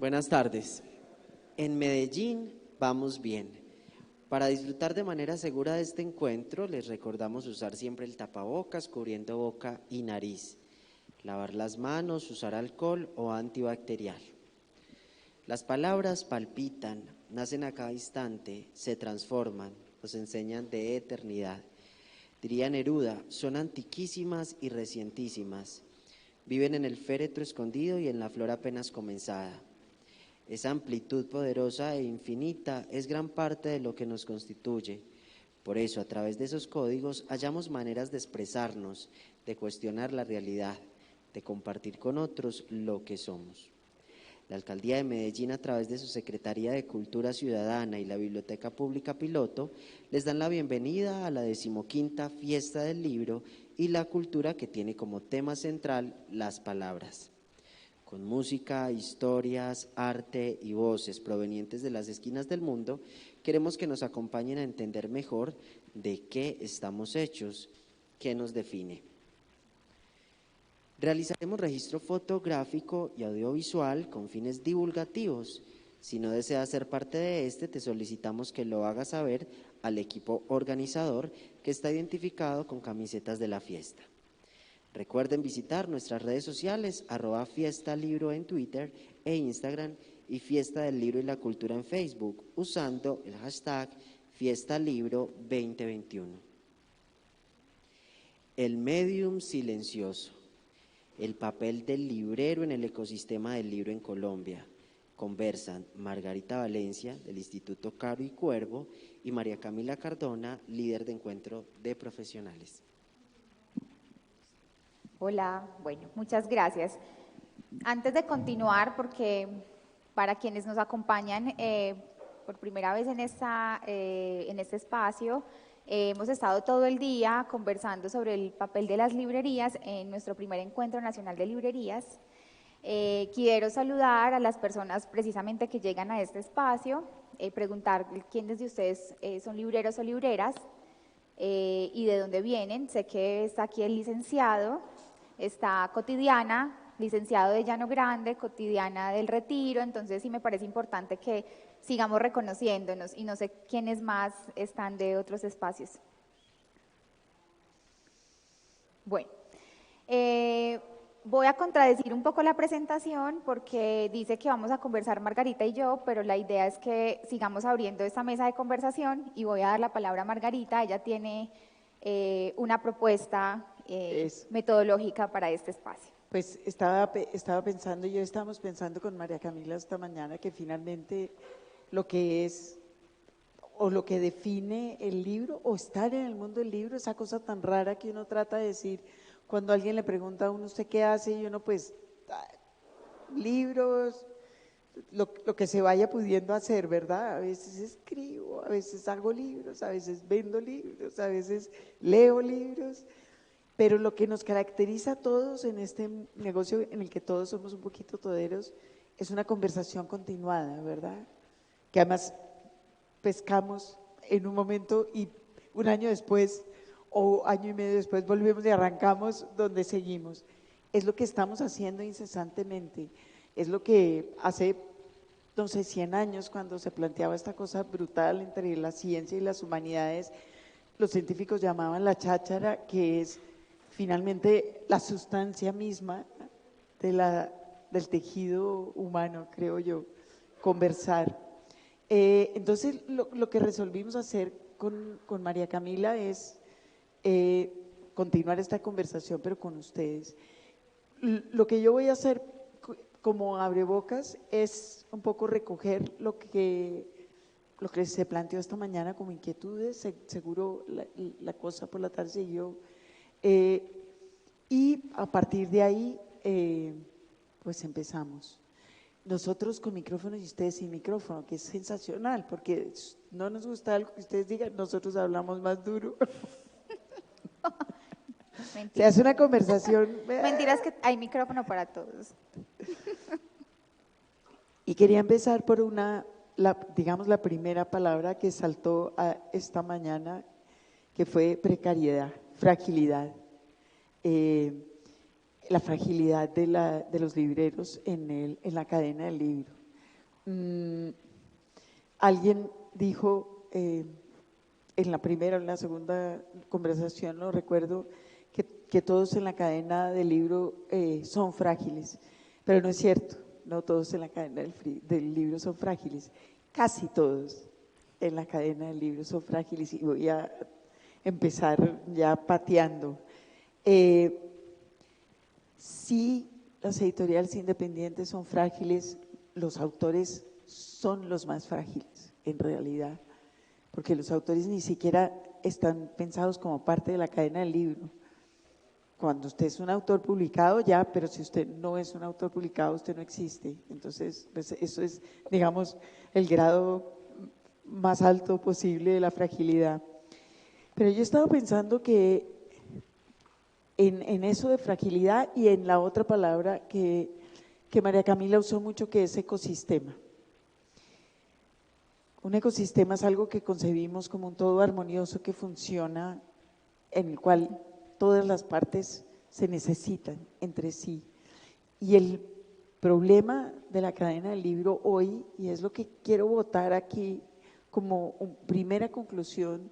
Buenas tardes. En Medellín vamos bien. Para disfrutar de manera segura de este encuentro, les recordamos usar siempre el tapabocas cubriendo boca y nariz, lavar las manos, usar alcohol o antibacterial. Las palabras palpitan, nacen a cada instante, se transforman, nos enseñan de eternidad. Diría Neruda, son antiquísimas y recientísimas. Viven en el féretro escondido y en la flor apenas comenzada. Esa amplitud poderosa e infinita es gran parte de lo que nos constituye. Por eso, a través de esos códigos, hallamos maneras de expresarnos, de cuestionar la realidad, de compartir con otros lo que somos. La Alcaldía de Medellín, a través de su Secretaría de Cultura Ciudadana y la Biblioteca Pública Piloto, les dan la bienvenida a la 15ª Fiesta del Libro y la Cultura, que tiene como tema central las palabras. Con música, historias, arte y voces provenientes de las esquinas del mundo, queremos que nos acompañen a entender mejor de qué estamos hechos, qué nos define. Realizaremos registro fotográfico y audiovisual con fines divulgativos. Si no deseas ser parte de este, te solicitamos que lo hagas saber al equipo organizador, que está identificado con camisetas de la fiesta. Recuerden visitar nuestras redes sociales, @fiestalibro en Twitter e Instagram y Fiesta del Libro y la Cultura en Facebook, usando el hashtag FiestaLibro 2021. El medium silencioso, el papel del librero en el ecosistema del libro en Colombia. Conversan Margarita Valencia, del Instituto Caro y Cuervo, y María Camila Cardona, líder de Encuentro de Profesionales. Hola, bueno, muchas gracias. Antes de continuar, porque para quienes nos acompañan por primera vez en este espacio, hemos estado todo el día conversando sobre el papel de las librerías en nuestro primer Encuentro Nacional de Librerías. Quiero saludar a las personas precisamente que llegan a este espacio, preguntar quiénes de ustedes son libreros o libreras y de dónde vienen. Sé que está aquí el licenciado. Está Cotidiana, licenciado de Llano Grande, Cotidiana del Retiro, entonces sí me parece importante que sigamos reconociéndonos y no sé quiénes más están de otros espacios. Bueno, voy a contradecir un poco la presentación porque dice que vamos a conversar Margarita y yo, pero la idea es que sigamos abriendo esta mesa de conversación y voy a dar la palabra a Margarita. Ella tiene una propuesta metodológica para este espacio. Pues estaba pensando, estábamos pensando con María Camila esta mañana que finalmente lo que es o lo que define el libro o estar en el mundo del libro, esa cosa tan rara que uno trata de decir cuando alguien le pregunta a uno ¿usted qué hace? Y uno pues libros, lo que se vaya pudiendo hacer, ¿verdad? A veces escribo, a veces hago libros, a veces vendo libros, a veces leo libros. Pero lo que nos caracteriza a todos en este negocio en el que todos somos un poquito toderos es una conversación continuada, ¿verdad? Que además pescamos en un momento y un año después o año y medio después volvemos y arrancamos donde seguimos. Es lo que estamos haciendo incesantemente, es lo que hace, no sé, 100 años cuando se planteaba esta cosa brutal entre la ciencia y las humanidades, los científicos llamaban la cháchara, que es finalmente la sustancia misma del tejido humano, creo yo, conversar. Entonces, lo que resolvimos hacer con María Camila es continuar esta conversación, pero con ustedes. Lo que yo voy a hacer como abrebocas es un poco recoger lo que se planteó esta mañana como inquietudes, seguro la cosa por la tarde siguió. Y a partir de ahí, pues empezamos. Nosotros con micrófono y ustedes sin micrófono, que es sensacional, porque no nos gusta algo que ustedes digan, nosotros hablamos más duro. Se hace una conversación. Mentiras, que hay micrófono para todos. Y quería empezar por digamos, la primera palabra que saltó esta mañana, que fue precariedad, fragilidad. La fragilidad de los libreros en la cadena del libro. Alguien dijo en la primera o en la segunda conversación, no recuerdo, que todos en la cadena del libro son frágiles, pero no es cierto, no todos en la cadena del libro son frágiles, casi todos en la cadena del libro son frágiles, y voy a empezar ya pateando. Sí, las editoriales independientes son frágiles, los autores son los más frágiles en realidad, porque los autores ni siquiera están pensados como parte de la cadena del libro. Cuando usted es un autor publicado ya, pero si usted no es un autor publicado, usted no existe. Entonces, pues eso es, digamos, el grado más alto posible de la fragilidad. Pero yo he estado pensando que en eso de fragilidad y en la otra palabra que María Camila usó mucho, que es ecosistema. Un ecosistema es algo que concebimos como un todo armonioso que funciona, en el cual todas las partes se necesitan entre sí. Y el problema de la cadena del libro hoy, y es lo que quiero votar aquí como primera conclusión,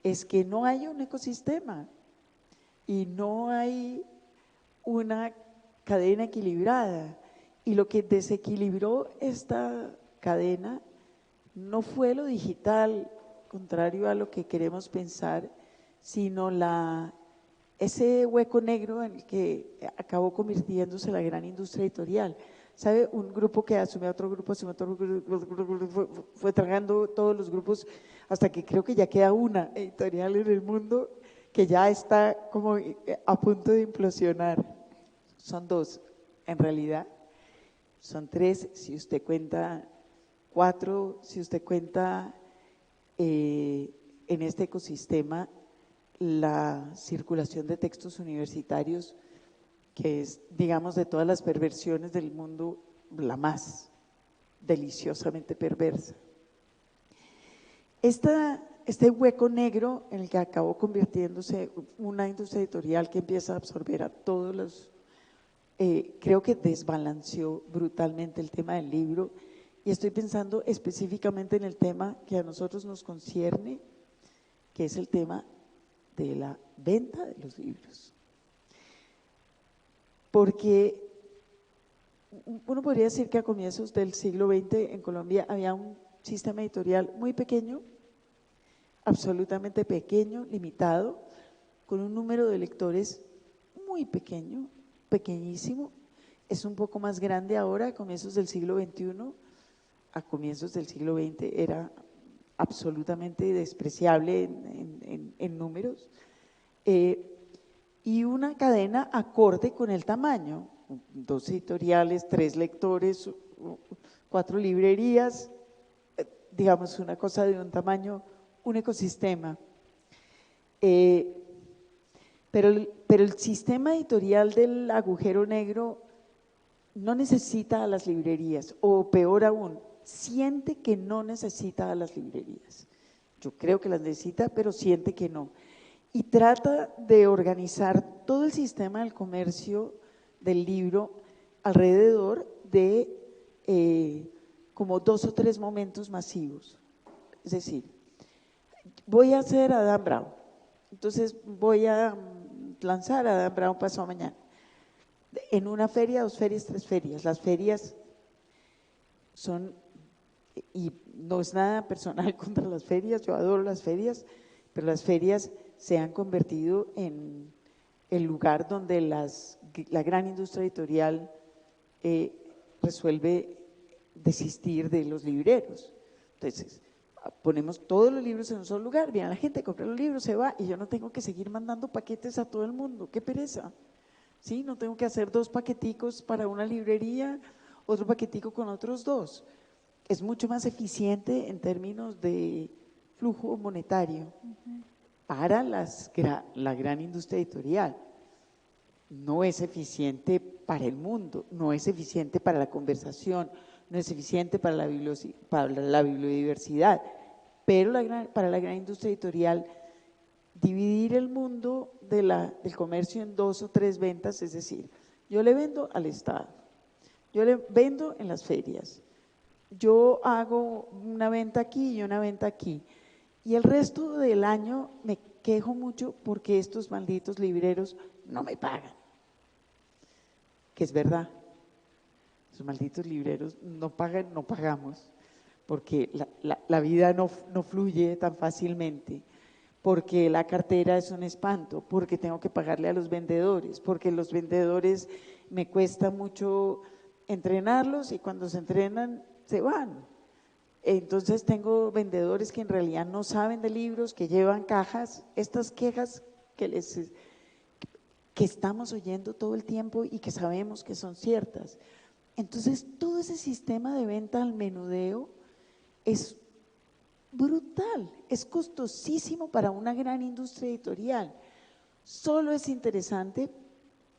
es que no hay un ecosistema y no hay una cadena equilibrada. Y lo que desequilibró esta cadena no fue lo digital, contrario a lo que queremos pensar, sino ese hueco negro en el que acabó convirtiéndose la gran industria editorial. ¿Sabe? Un grupo que asume a otro grupo, fue tragando todos los grupos hasta que creo que ya queda una editorial en el mundo que ya está como a punto de implosionar. Son dos, en realidad. Son tres, si usted cuenta cuatro, si usted cuenta en este ecosistema la circulación de textos universitarios, que es, digamos, de todas las perversiones del mundo, la más deliciosamente perversa. Este hueco negro en el que acabó convirtiéndose una industria editorial que empieza a absorber a todos los… creo que desbalanceó brutalmente el tema del libro, y estoy pensando específicamente en el tema que a nosotros nos concierne, que es el tema de la venta de los libros. Porque uno podría decir que a comienzos del siglo XX en Colombia había un sistema editorial muy pequeño, absolutamente pequeño, limitado, con un número de lectores muy pequeño, pequeñísimo. Es un poco más grande ahora, a comienzos del siglo XXI. A comienzos del siglo XX era absolutamente despreciable en números, y una cadena acorde con el tamaño, 2 editoriales, 3 lectores, 4 librerías, digamos una cosa de un tamaño, un ecosistema. Pero el sistema editorial del agujero negro no necesita a las librerías, o peor aún, siente que no necesita a las librerías. Yo creo que las necesita, pero siente que no. Y trata de organizar todo el sistema del comercio del libro alrededor de como 2 o 3 momentos masivos. Es decir, voy a hacer a Dan Brown, entonces voy a lanzar a Dan Brown pasado mañana. En una feria, 2 ferias, 3 ferias. Las ferias son… y no es nada personal contra las ferias, yo adoro las ferias, pero las ferias se han convertido en el lugar donde la gran industria editorial resuelve desistir de los libreros. Entonces, ponemos todos los libros en un solo lugar, viene la gente, compra los libros, se va, y yo no tengo que seguir mandando paquetes a todo el mundo, qué pereza. ¿Sí? No tengo que hacer 2 paqueticos para una librería, otro paquetico con otros 2. Es mucho más eficiente en términos de flujo monetario para la gran industria editorial. No es eficiente para el mundo, no es eficiente para la conversación, no es eficiente para la bibliodiversidad, pero para la gran industria editorial, dividir el mundo del comercio en 2 o 3 ventas, es decir, yo le vendo al Estado, yo le vendo en las ferias, yo hago una venta aquí y una venta aquí. Y el resto del año me quejo mucho porque estos malditos libreros no me pagan. Que es verdad, los malditos libreros no pagan, no pagamos, porque la vida no fluye tan fácilmente, porque la cartera es un espanto, porque tengo que pagarle a los vendedores, porque los vendedores me cuesta mucho entrenarlos y cuando se entrenan se van. Entonces tengo vendedores que en realidad no saben de libros, que llevan cajas, estas quejas que estamos oyendo todo el tiempo y que sabemos que son ciertas. Entonces todo ese sistema de venta al menudeo es brutal, es costosísimo para una gran industria editorial. Solo es interesante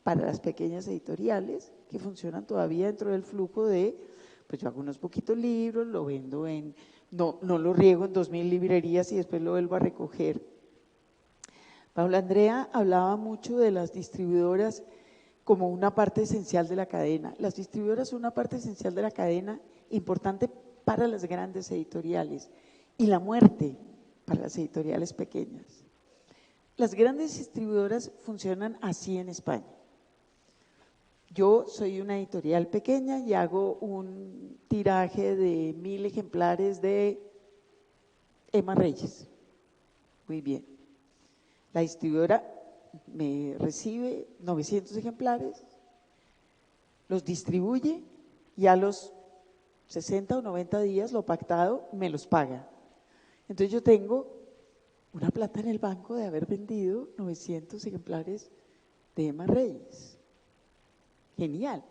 para las pequeñas editoriales que funcionan todavía dentro del flujo de, pues yo hago unos poquitos libros, lo vendo no lo riego en 2000 librerías y después lo vuelvo a recoger. Paula Andrea hablaba mucho de las distribuidoras como una parte esencial de la cadena. Las distribuidoras son una parte esencial de la cadena importante para las grandes editoriales y la muerte para las editoriales pequeñas. Las grandes distribuidoras funcionan así en España. Yo soy una editorial pequeña y hago un tiraje de 1000 ejemplares de Emma Reyes. Muy bien. La distribuidora me recibe 900 ejemplares, los distribuye y a los 60 o 90 días lo pactado me los paga. Entonces yo tengo una plata en el banco de haber vendido 900 ejemplares de Emma Reyes. Genial.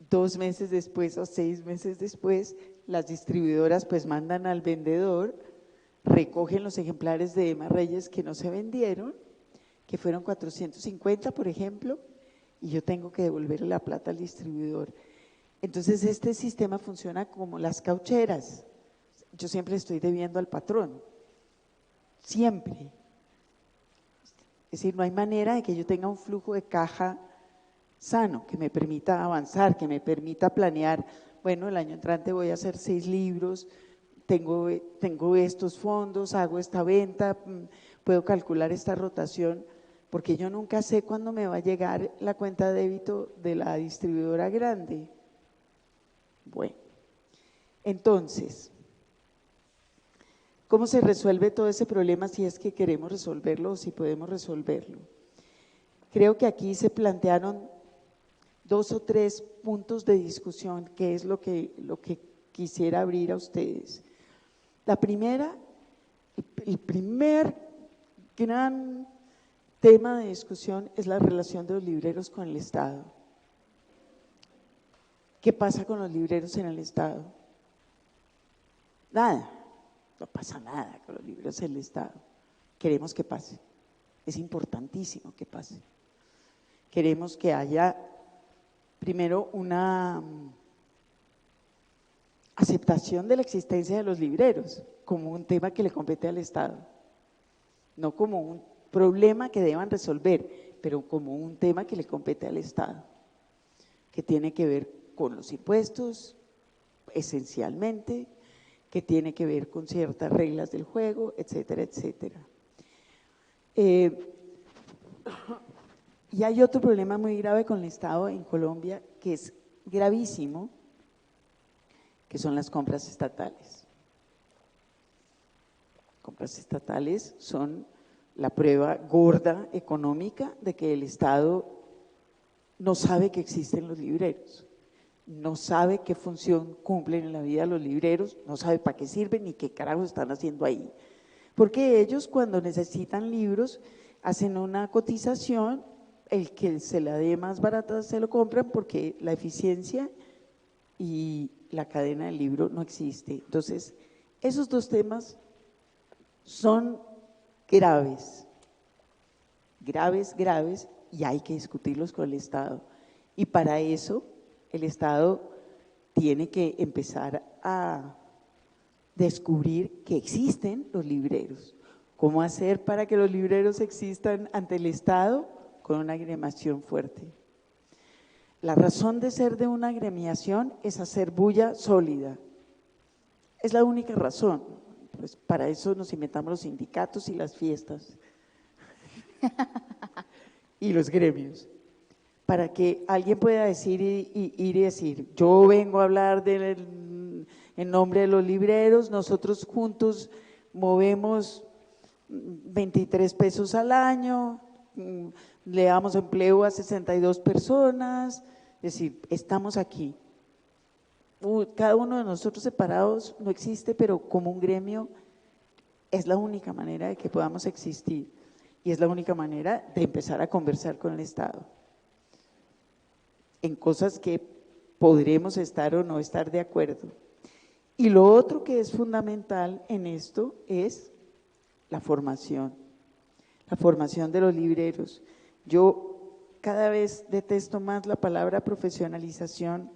2 meses después o 6 meses después, las distribuidoras pues mandan al vendedor, recogen los ejemplares de Emma Reyes que no se vendieron, que fueron 450 por ejemplo, y yo tengo que devolverle la plata al distribuidor. Entonces este sistema funciona como las caucheras. Yo siempre estoy debiendo al patrón, siempre. Es decir, no hay manera de que yo tenga un flujo de caja sano, que me permita avanzar, que me permita planear, bueno, el año entrante voy a hacer 6 libros, tengo estos fondos, hago esta venta, puedo calcular esta rotación, porque yo nunca sé cuándo me va a llegar la cuenta de débito de la distribuidora grande. Bueno, entonces, ¿cómo se resuelve todo ese problema si es que queremos resolverlo o si podemos resolverlo? Creo que aquí se plantearon 2 o 3 puntos de discusión, que es lo que quisiera abrir a ustedes. La primera, el primer gran tema de discusión es la relación de los libreros con el Estado. ¿Qué pasa con los libreros en el Estado? Nada, no pasa nada con los libreros en el Estado. Queremos que pase, es importantísimo que pase. Queremos que haya primero una aceptación de la existencia de los libreros como un tema que le compete al Estado, no como un problema que deban resolver, pero como un tema que le compete al Estado, que tiene que ver con los impuestos esencialmente, que tiene que ver con ciertas reglas del juego, etcétera, etcétera. Y hay otro problema muy grave con el Estado en Colombia, que es gravísimo, que son las compras estatales. Compras estatales son la prueba gorda económica de que el Estado no sabe que existen los libreros, no sabe qué función cumplen en la vida los libreros, no sabe para qué sirven ni qué carajo están haciendo ahí. Porque ellos cuando necesitan libros hacen una cotización, el que se la dé más barata se lo compran porque la eficiencia y la cadena del libro no existe. Entonces, esos 2 temas son graves, y hay que discutirlos con el Estado. Y para eso el Estado tiene que empezar a descubrir que existen los libreros. ¿Cómo hacer para que los libreros existan ante el Estado? Con una agremiación fuerte. la razón de ser de una agremiación es hacer bulla sólida. Es la única razón. Pues para eso nos inventamos los sindicatos y las fiestas y los gremios, para que alguien pueda decir y decir, yo vengo a hablar en nombre de los libreros, nosotros juntos movemos 23 pesos al año, le damos empleo a 62 personas, es decir, estamos aquí. Cada uno de nosotros separados no existe, pero como un gremio es la única manera de que podamos existir y es la única manera de empezar a conversar con el Estado en cosas que podremos estar o no estar de acuerdo. Y lo otro que es fundamental en esto es la formación de los libreros. Yo cada vez detesto más la palabra profesionalización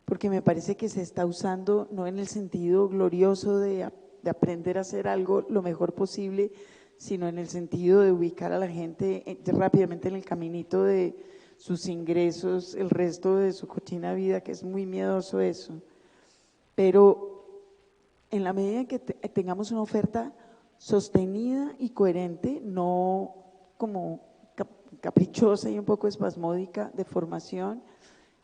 porque me parece que se está usando no en el sentido glorioso de aprender a hacer algo lo mejor posible, sino en el sentido de ubicar a la gente rápidamente en el caminito de sus ingresos, el resto de su cochina vida, que es muy miedoso eso. Pero en la medida en que tengamos una oferta sostenida y coherente, no como caprichosa y un poco espasmódica de formación,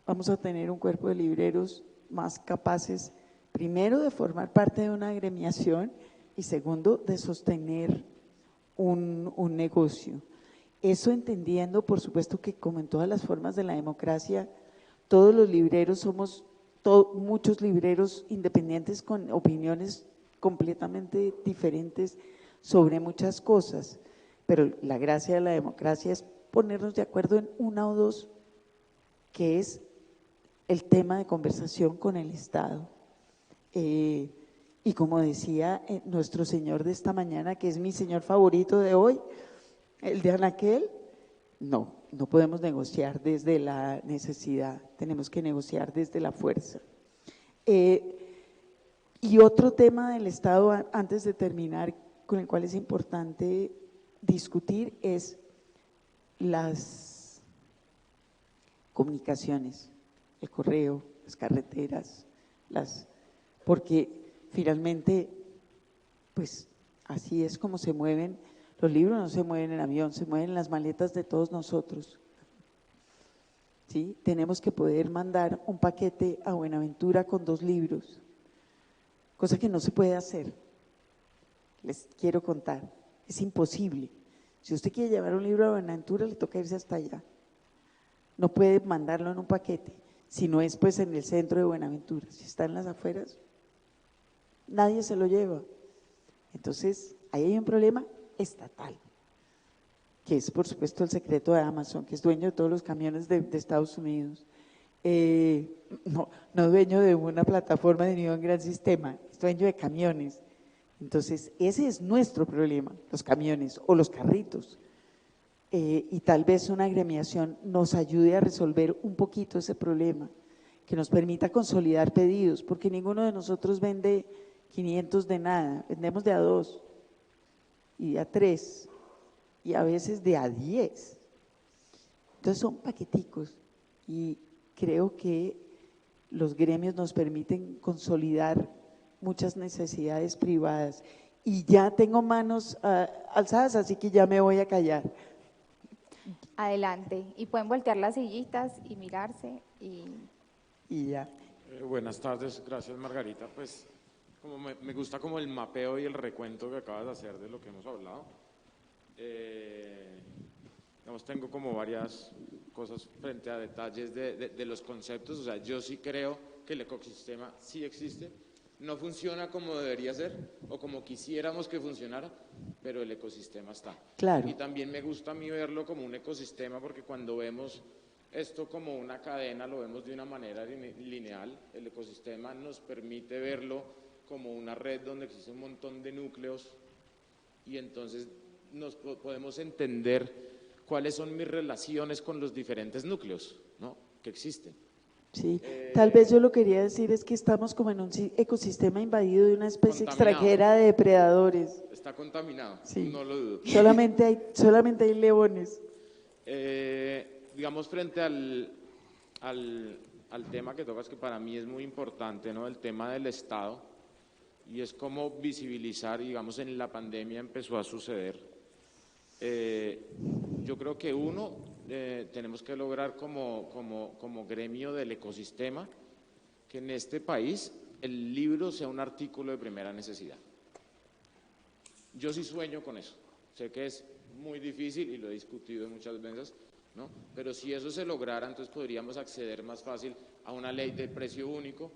vamos a tener un cuerpo de libreros más capaces, primero, de formar parte de una agremiación y segundo, de sostener un negocio. Eso entendiendo, por supuesto, que como en todas las formas de la democracia, todos los libreros somos muchos libreros independientes con opiniones completamente diferentes sobre muchas cosas, pero la gracia de la democracia es ponernos de acuerdo en una o dos, que es el tema de conversación con el Estado. Y como decía nuestro señor de esta mañana, que es mi señor favorito de hoy, el de Anaquel, no podemos negociar desde la necesidad, tenemos que negociar desde la fuerza. Y otro tema del Estado, antes de terminar, con el cual es importante discutir, es las comunicaciones, el correo, las carreteras, porque finalmente, pues así es como se mueven. Los libros no se mueven en avión, se mueven en las maletas de todos nosotros. ¿Sí? Tenemos que poder mandar un paquete a Buenaventura con 2 libros, cosa que no se puede hacer. Les quiero contar, es imposible. Si usted quiere llevar un libro a Buenaventura, le toca irse hasta allá. No puede mandarlo en un paquete, si no es pues en el centro de Buenaventura. Si está en las afueras, nadie se lo lleva. Entonces, ahí hay un problema estatal, que es por supuesto el secreto de Amazon, que es dueño de todos los camiones de Estados Unidos, no dueño de una plataforma ni de un gran sistema, es dueño de camiones. Entonces ese es nuestro problema, los camiones o los carritos, y tal vez una agremiación nos ayude a resolver un poquito ese problema, que nos permita consolidar pedidos, porque ninguno de nosotros vende 500 de nada, vendemos de a 2 y de a 3 y a veces de a 10. Entonces son paqueticos y creo que los gremios nos permiten consolidar muchas necesidades privadas. Y ya tengo manos alzadas, así que ya me voy a callar. Adelante, y pueden voltear las sillitas y mirarse y ya. Buenas tardes, gracias Margarita. Pues como me gusta como el mapeo y el recuento que acabas de hacer de lo que hemos hablado. Digamos, tengo como varias cosas frente a detalles de los conceptos. O sea, yo sí creo que el ecosistema sí existe, no funciona como debería ser o como quisiéramos que funcionara, pero el ecosistema está. Claro. Y también me gusta a mí verlo como un ecosistema, porque cuando vemos esto como una cadena, lo vemos de una manera lineal. El ecosistema nos permite verlo como una red donde existe un montón de núcleos y entonces nos podemos entender cuáles son mis relaciones con los diferentes núcleos, ¿no?, que existen. Sí, tal vez yo lo quería decir es que estamos como en un ecosistema invadido de una especie extranjera de depredadores. Está contaminado, sí. No lo dudo. Solamente hay leones. Digamos, frente al tema que tocas, que para mí es muy importante, ¿no? El tema del Estado, y es cómo visibilizar, digamos, en la pandemia empezó a suceder. Yo creo que tenemos que lograr como gremio del ecosistema que en este país el libro sea un artículo de primera necesidad. Yo sí sueño con eso. Sé que es muy difícil y lo he discutido muchas veces, ¿no? Pero si eso se lograra, entonces podríamos acceder más fácil a una ley de precio único,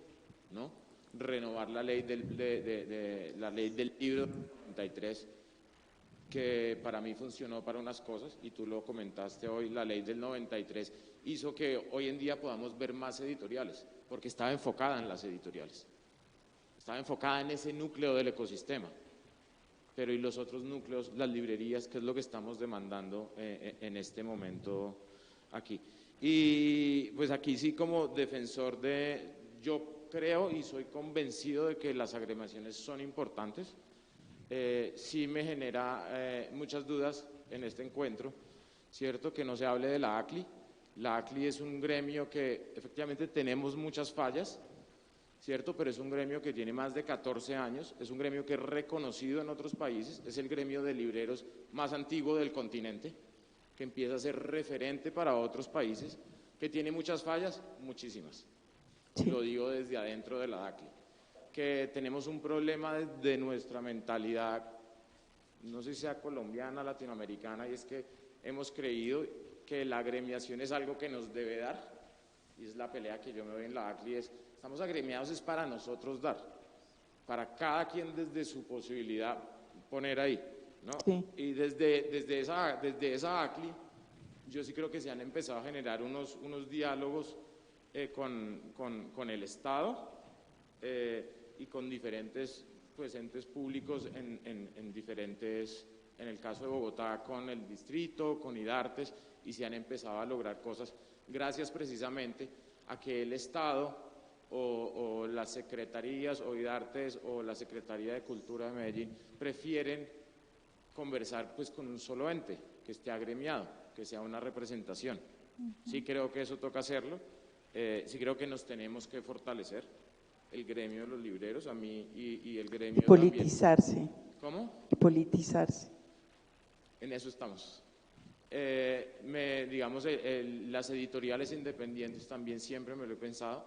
¿no? Renovar la ley la ley del libro 93, que para mí funcionó para unas cosas, y tú lo comentaste hoy. La ley del 93 hizo que hoy en día podamos ver más editoriales, porque estaba enfocada en las editoriales, estaba enfocada en ese núcleo del ecosistema. Pero ¿y los otros núcleos, las librerías? ¿Qué es lo que estamos demandando en este momento aquí? Y pues aquí sí, como defensor yo creo y soy convencido de que las agremiaciones son importantes. Sí me genera muchas dudas en este encuentro, ¿cierto? Que no se hable de la ACLI. La ACLI es un gremio que efectivamente tenemos muchas fallas, ¿cierto? Pero es un gremio que tiene más de 14 años, es un gremio que es reconocido en otros países, es el gremio de libreros más antiguo del continente, que empieza a ser referente para otros países, que tiene muchas fallas, muchísimas. Sí. Lo digo desde adentro de la ACLI, que tenemos un problema de nuestra mentalidad, no sé si sea colombiana, latinoamericana, y es que hemos creído que la agremiación es algo que nos debe dar, y es la pelea que yo me doy en la ACLI, estamos agremiados es para nosotros dar, para cada quien desde su posibilidad poner ahí, ¿no? Sí. Y desde esa ACLI, yo sí creo que se han empezado a generar unos diálogos con el Estado y con diferentes pues, entes públicos en diferentes, en el caso de Bogotá con el distrito, con IDARTES, y se han empezado a lograr cosas gracias precisamente a que el Estado o las secretarías o IDARTES o la Secretaría de Cultura de Medellín prefieren conversar pues con un solo ente que esté agremiado, que sea una representación. Sí creo que eso toca hacerlo, sí creo que nos tenemos que fortalecer, el gremio de los libreros, a mí y el gremio y politizarse. También. ¿Cómo? Y politizarse. En eso estamos. Digamos, las editoriales independientes también siempre me lo he pensado,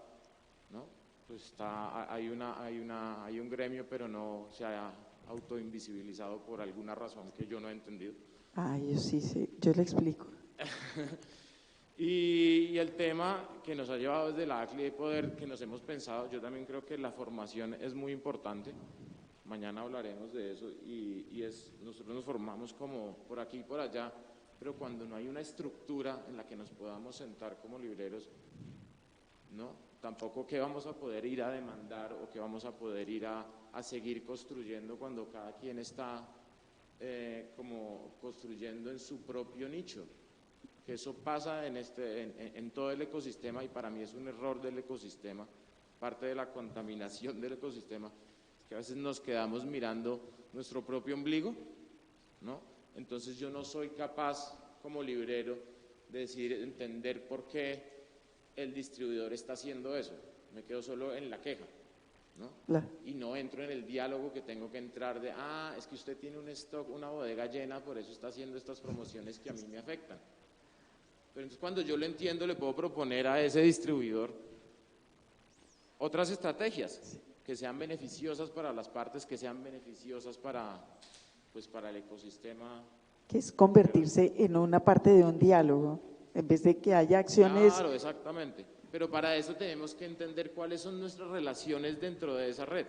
¿no? Pues hay un gremio, pero no se ha autoinvisibilizado por alguna razón que yo no he entendido. Yo sí sé, yo le explico. Y el tema que nos ha llevado desde la ACLI de poder, que nos hemos pensado, yo también creo que la formación es muy importante. Mañana hablaremos de eso nosotros nos formamos como por aquí y por allá, pero cuando no hay una estructura en la que nos podamos sentar como libreros, ¿no? Tampoco qué vamos a poder ir a demandar o qué vamos a poder ir a seguir construyendo cuando cada quien está como construyendo en su propio nicho. Que eso pasa en todo el ecosistema, y para mí es un error del ecosistema, parte de la contaminación del ecosistema, que a veces nos quedamos mirando nuestro propio ombligo, ¿no? Entonces yo no soy capaz como librero de entender por qué el distribuidor está haciendo eso, me quedo solo en la queja, ¿no? Y no entro en el diálogo que tengo que entrar de, es que usted tiene un stock, una bodega llena, por eso está haciendo estas promociones que a mí me afectan. Pero entonces cuando yo lo entiendo, le puedo proponer a ese distribuidor otras estrategias que sean beneficiosas para las partes, que sean beneficiosas para el ecosistema. Que es convertirse en una parte de un diálogo, en vez de que haya acciones. Claro, exactamente. Pero para eso tenemos que entender cuáles son nuestras relaciones dentro de esa red,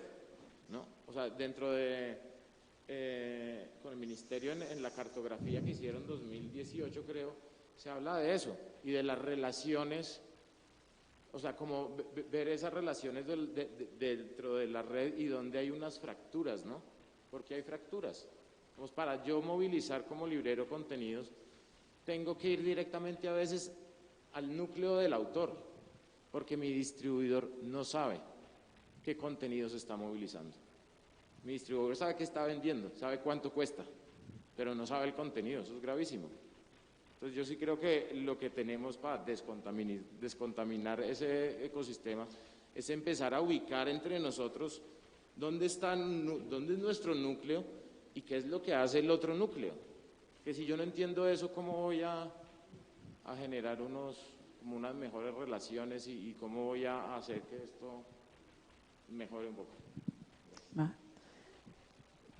¿no? O sea, dentro de, con el ministerio en la cartografía que hicieron 2018, creo, se habla de eso y de las relaciones, o sea, como ver esas relaciones dentro de la red y donde hay unas fracturas, ¿no? Porque hay fracturas. Pues para yo movilizar como librero contenidos, tengo que ir directamente a veces al núcleo del autor, porque mi distribuidor no sabe qué contenido se está movilizando. Mi distribuidor sabe qué está vendiendo, sabe cuánto cuesta, pero no sabe el contenido, eso es gravísimo. Entonces yo sí creo que lo que tenemos para descontaminar ese ecosistema es empezar a ubicar entre nosotros dónde es nuestro núcleo y qué es lo que hace el otro núcleo. Que si yo no entiendo eso, ¿cómo voy a generar como unas mejores relaciones y cómo voy a hacer que esto mejore un poco?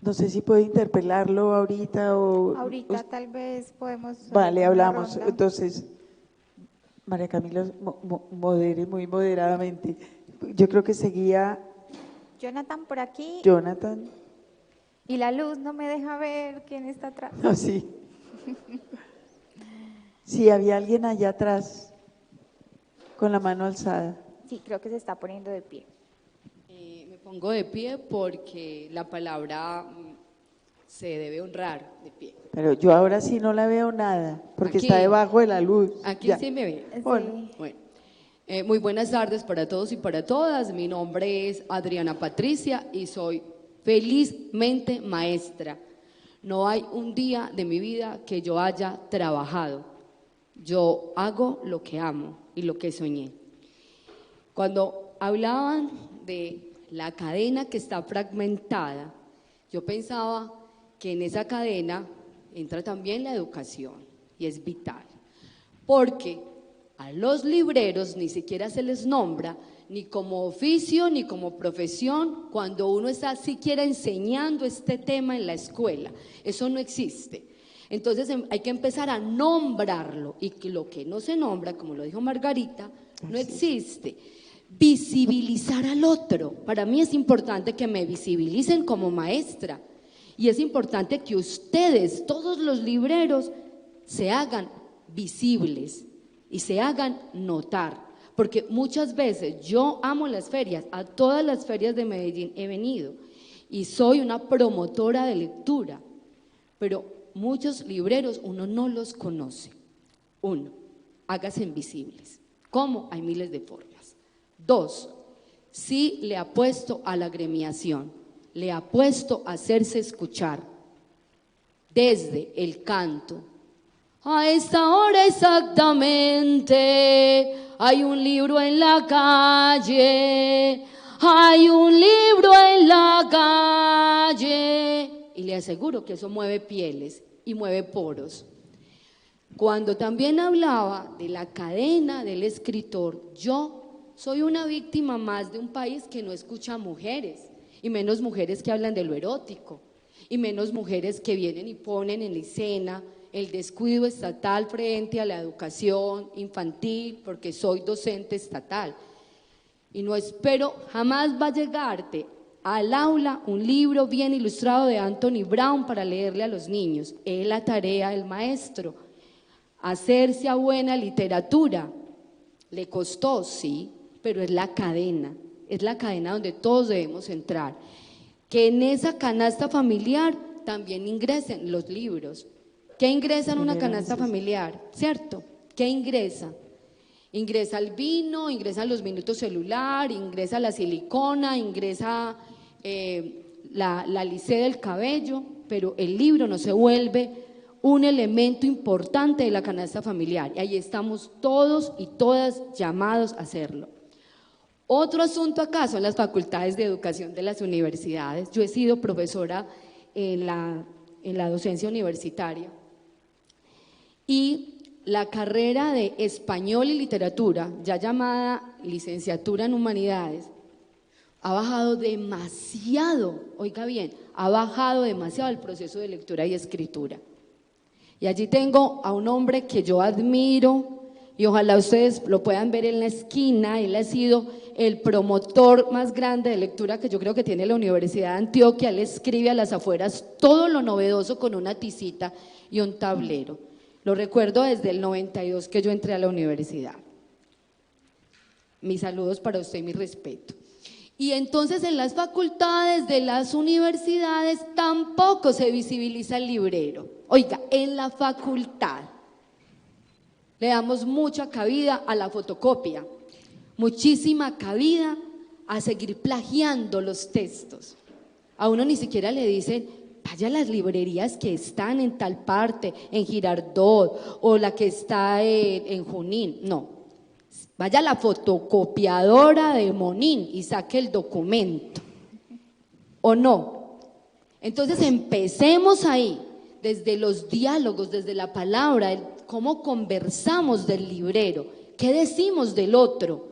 No sé si puedo interpelarlo ahorita o… Ahorita tal vez podemos… Vale, una hablamos. ronda. Entonces, María Camila, modere muy moderadamente. Yo creo que seguía Jonathan por aquí. Jonathan. Y la luz no me deja ver quién está atrás. No, sí. Sí, había alguien allá atrás con la mano alzada. Sí, creo que se está poniendo de pie. Me pongo de pie porque la palabra se debe honrar de pie. Pero yo ahora sí no la veo nada, porque Aquí. está debajo de la luz. Aquí Ya. sí me ve. Hola. Sí. Bueno, muy buenas tardes para todos y para todas. Mi nombre es Adriana Patricia y soy felizmente maestra. No hay un día de mi vida que yo haya trabajado. Yo hago lo que amo y lo que soñé. Cuando hablaban de la cadena que está fragmentada, yo pensaba que en esa cadena entra también la educación y es vital, porque a los libreros ni siquiera se les nombra ni como oficio ni como profesión cuando uno está siquiera enseñando este tema en la escuela. Eso no existe. Entonces hay que empezar a nombrarlo y que lo que no se nombra, como lo dijo Margarita, no existe. Visibilizar al otro. Para mí es importante que me visibilicen como maestra y es importante que ustedes, todos los libreros, se hagan visibles y se hagan notar, porque muchas veces yo amo las ferias, a todas las ferias de Medellín he venido y soy una promotora de lectura, pero muchos libreros uno no los conoce. Uno, hágase visibles. ¿Cómo? Hay miles de formas. Dos, sí le apuesto a la agremiación, le apuesto a hacerse escuchar desde el canto. A esta hora exactamente hay un libro en la calle, hay un libro en la calle. Y le aseguro que eso mueve pieles y mueve poros. Cuando también hablaba de la cadena del escritor, yo soy una víctima más de un país que no escucha a mujeres, y menos mujeres que hablan de lo erótico, y menos mujeres que vienen y ponen en escena el descuido estatal frente a la educación infantil, porque soy docente estatal. Y no espero, jamás va a llegarte al aula un libro bien ilustrado de Anthony Brown para leerle a los niños. Es la tarea del maestro. Hacerse a buena literatura. Le costó, sí, pero es la cadena donde todos debemos entrar. Que en esa canasta familiar también ingresen los libros. ¿Qué ingresa en una canasta familiar? ¿Cierto? ¿Qué ingresa? Ingresa el vino, ingresan los minutos celular, ingresa la silicona, ingresa la lisé del cabello, pero el libro no se vuelve un elemento importante de la canasta familiar. Y ahí estamos todos y todas llamados a hacerlo. Otro asunto acá son las facultades de educación de las universidades. Yo he sido profesora en la docencia universitaria y la carrera de español y literatura, ya llamada licenciatura en humanidades, ha bajado demasiado, oiga bien, ha bajado demasiado el proceso de lectura y escritura. Y allí tengo a un hombre que yo admiro y ojalá ustedes lo puedan ver en la esquina. Él ha sido el promotor más grande de lectura que yo creo que tiene la Universidad de Antioquia. Él escribe a las afueras todo lo novedoso con una tisita y un tablero. Lo recuerdo desde el 92 que yo entré a la universidad. Mis saludos para usted y mi respeto. Y entonces en las facultades de las universidades tampoco se visibiliza el librero. Oiga, en la facultad le damos mucha cabida a la fotocopia, muchísima cabida a seguir plagiando los textos. A uno ni siquiera le dicen, vaya a las librerías que están en tal parte, en Girardot o la que está en Junín, no. Vaya a la fotocopiadora de Monín y saque el documento, ¿o no? Entonces empecemos ahí, desde los diálogos, desde la palabra, cómo conversamos del librero, qué decimos del otro.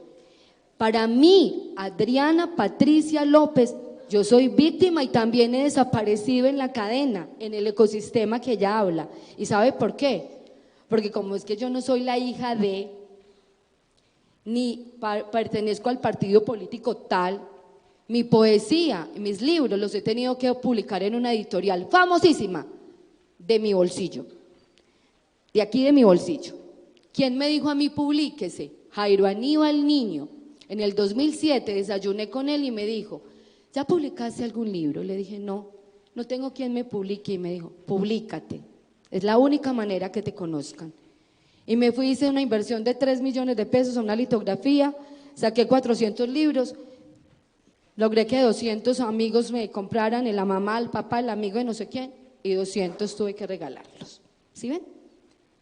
Para mí, Adriana Patricia López, yo soy víctima y también he desaparecido en la cadena, en el ecosistema que ella habla. ¿Y sabe por qué? Porque como es que yo no soy la hija de, ni pertenezco al partido político tal, mi poesía, mis libros los he tenido que publicar en una editorial famosísima de mi bolsillo, de aquí de mi bolsillo. ¿Quién me dijo a mí publíquese? Jairo Aníbal Niño. En el 2007 desayuné con él y me dijo, ¿ya publicaste algún libro? Le dije, no tengo quien me publique. Y me dijo, publícate, es la única manera que te conozcan. Y me fui, hice una inversión de 3 millones de pesos a una litografía, saqué 400 libros, logré que 200 amigos me compraran, la mamá, el papá, el amigo de no sé quién, y 200 tuve que regalarlos. ¿Sí ven?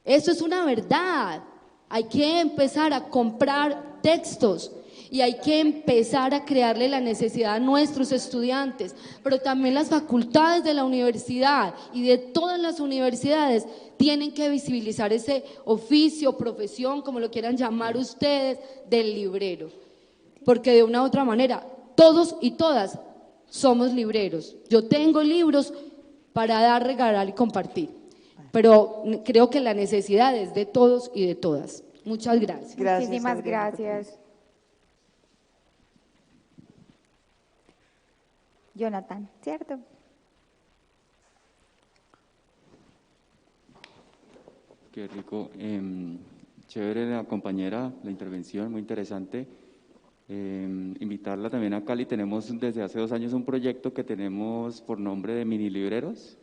Eso es una verdad. Hay que empezar a comprar textos y hay que empezar a crearle la necesidad a nuestros estudiantes, pero también las facultades de la universidad y de todas las universidades tienen que visibilizar ese oficio, profesión, como lo quieran llamar ustedes, del librero, porque de una u otra manera todos y todas somos libreros. Yo tengo libros para dar, regalar y compartir, pero creo que la necesidad es de todos y de todas. Muchas gracias. Muchísimas Adriana. gracias. Jonathan, ¿cierto? Qué rico. Chévere la compañera, la intervención, muy interesante. Invitarla también a Cali. Tenemos desde hace 2 años un proyecto que tenemos por nombre de mini libreros.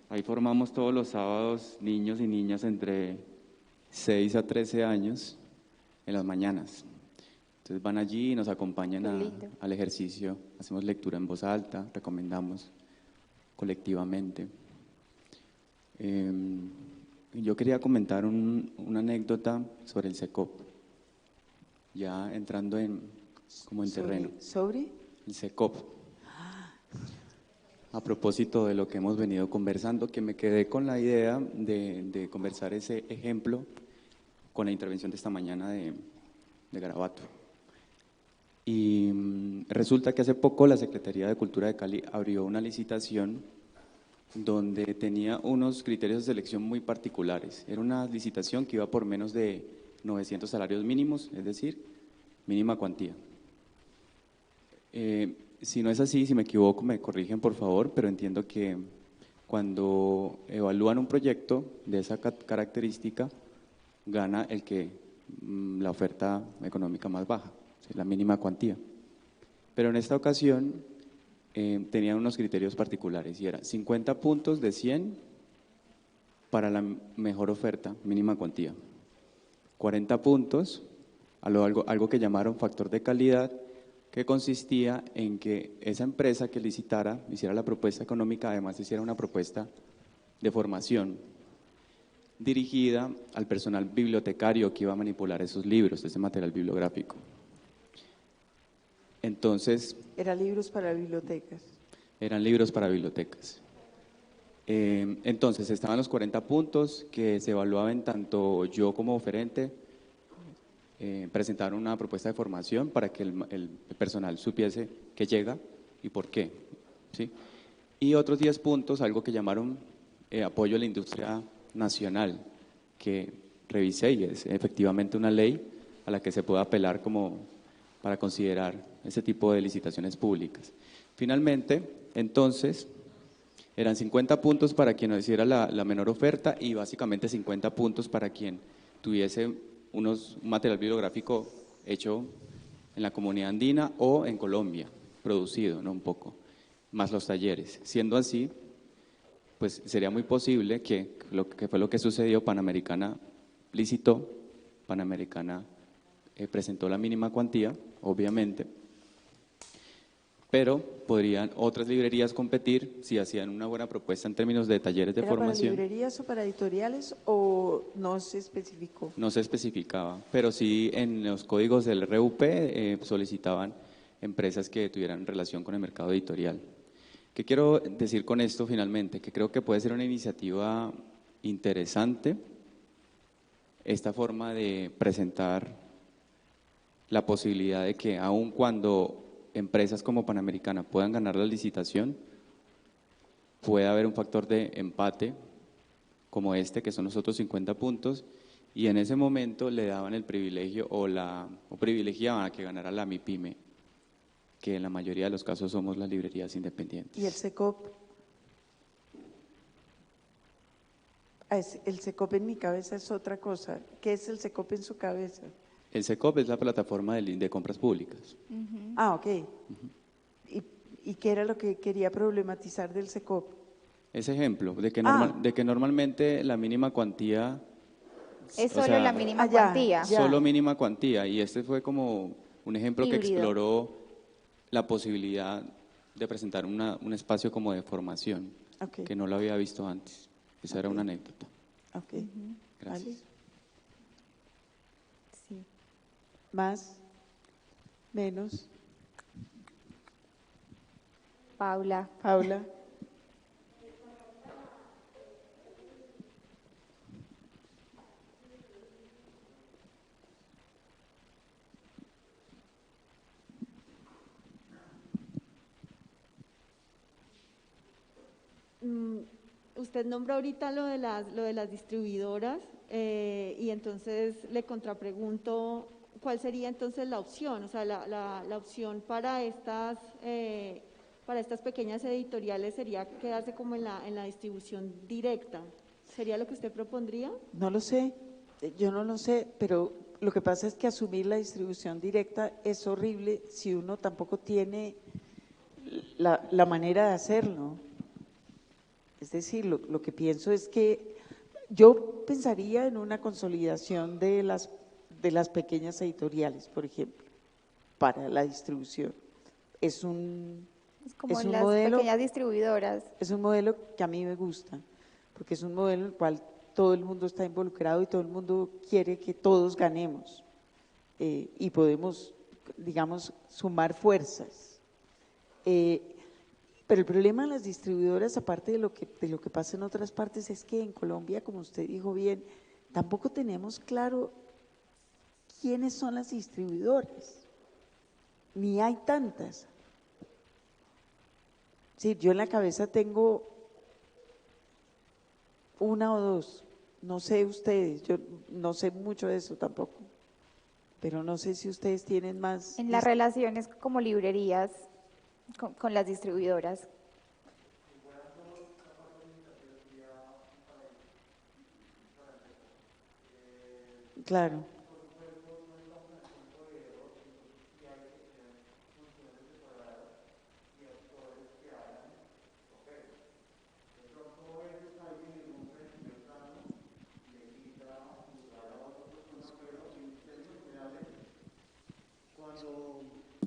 Ahí formamos todos los sábados niños y niñas entre 6 a 13 años en las mañanas. Entonces van allí y nos acompañan al ejercicio, hacemos lectura en voz alta, recomendamos colectivamente. Yo quería comentar una anécdota sobre el SECOP, ya entrando como en terreno. ¿Sobre? El SECOP. A propósito de lo que hemos venido conversando, que me quedé con la idea de conversar ese ejemplo con la intervención de esta mañana de Garabato. Y resulta que hace poco la Secretaría de Cultura de Cali abrió una licitación donde tenía unos criterios de selección muy particulares. Era una licitación que iba por menos de 900 salarios mínimos, es decir, mínima cuantía. Si no es así, si me equivoco, me corrigen por favor, pero entiendo que cuando evalúan un proyecto de esa característica, gana el que la oferta económica más baja, la mínima cuantía. Pero en esta ocasión tenían unos criterios particulares y era 50 puntos de 100 para la mejor oferta, mínima cuantía. 40 puntos, algo que llamaron factor de calidad, que consistía en que esa empresa que licitara, hiciera la propuesta económica, además hiciera una propuesta de formación dirigida al personal bibliotecario que iba a manipular esos libros, ese material bibliográfico. Entonces… ¿Eran libros para bibliotecas? Eran libros para bibliotecas. Entonces estaban los 40 puntos que se evaluaban tanto yo como oferente, presentaron una propuesta de formación para que el personal supiese qué llega y por qué, ¿sí? Y otros 10 puntos, algo que llamaron apoyo a la industria nacional, que revisé y es efectivamente una ley a la que se puede apelar como para considerar ese tipo de licitaciones públicas. Finalmente, entonces, eran 50 puntos para quien hiciera la menor oferta y básicamente 50 puntos para quien tuviese un material bibliográfico hecho en la comunidad andina o en Colombia, producido, ¿no? Un poco, más los talleres. Siendo así, pues sería muy posible que fue lo que sucedió, Panamericana licitó, Panamericana presentó la mínima cuantía, obviamente, pero podrían otras librerías competir si hacían una buena propuesta en términos de talleres de ¿Era para formación. librerías o para editoriales o no se especificó? No se especificaba, pero sí en los códigos del RUP solicitaban empresas que tuvieran relación con el mercado editorial. ¿Qué quiero decir con esto finalmente? Que creo que puede ser una iniciativa interesante esta forma de presentar la posibilidad de que aun cuando empresas como Panamericana puedan ganar la licitación, pueda haber un factor de empate como este, que son los otros 50 puntos, y en ese momento le daban el privilegio o privilegiaban a que ganara la MIPYME, que en la mayoría de los casos somos las librerías independientes. ¿Y el SECOP? El SECOP en mi cabeza es otra cosa. ¿Qué es el SECOP en su cabeza? El SECOP es la plataforma de compras públicas. Ah, ok. ¿Y qué era lo que quería problematizar del SECOP? Ese ejemplo, de que, Ah. de que normalmente la mínima cuantía… Es o solo sea, la mínima ya. cuantía. solo mínima cuantía, y este fue como un ejemplo que Híbrido. exploró la posibilidad de presentar un espacio como de formación, Ok. que no lo había visto antes. Esa era una anécdota. Ok. Gracias. Vale. Sí. ¿Más? ¿Menos? Paula. Paula. Usted nombró ahorita lo de las distribuidoras y entonces le contrapregunto cuál sería entonces la opción, o sea, la opción para estas pequeñas editoriales sería quedarse como en la distribución directa. ¿Sería lo que usted propondría? No lo sé, yo no lo sé, pero lo que pasa es que asumir la distribución directa es horrible si uno tampoco tiene la manera de hacerlo. Es decir, lo que pienso es que yo pensaría en una consolidación de las pequeñas editoriales, por ejemplo, para la distribución. Es un Como Es en un las modelo- pequeñas distribuidoras. Es un modelo que a mí me gusta, porque es un modelo en el cual todo el mundo está involucrado y todo el mundo quiere que todos ganemos y podemos, digamos, sumar fuerzas. Pero el problema de las distribuidoras, aparte de lo que pasa en otras partes, es que en Colombia, como usted dijo bien, tampoco tenemos claro quiénes son las distribuidoras, ni hay tantas. Sí, yo en la cabeza tengo una o dos, no sé ustedes, yo no sé mucho de eso tampoco, pero no sé si ustedes tienen más. En las relaciones como librerías con las distribuidoras. Claro.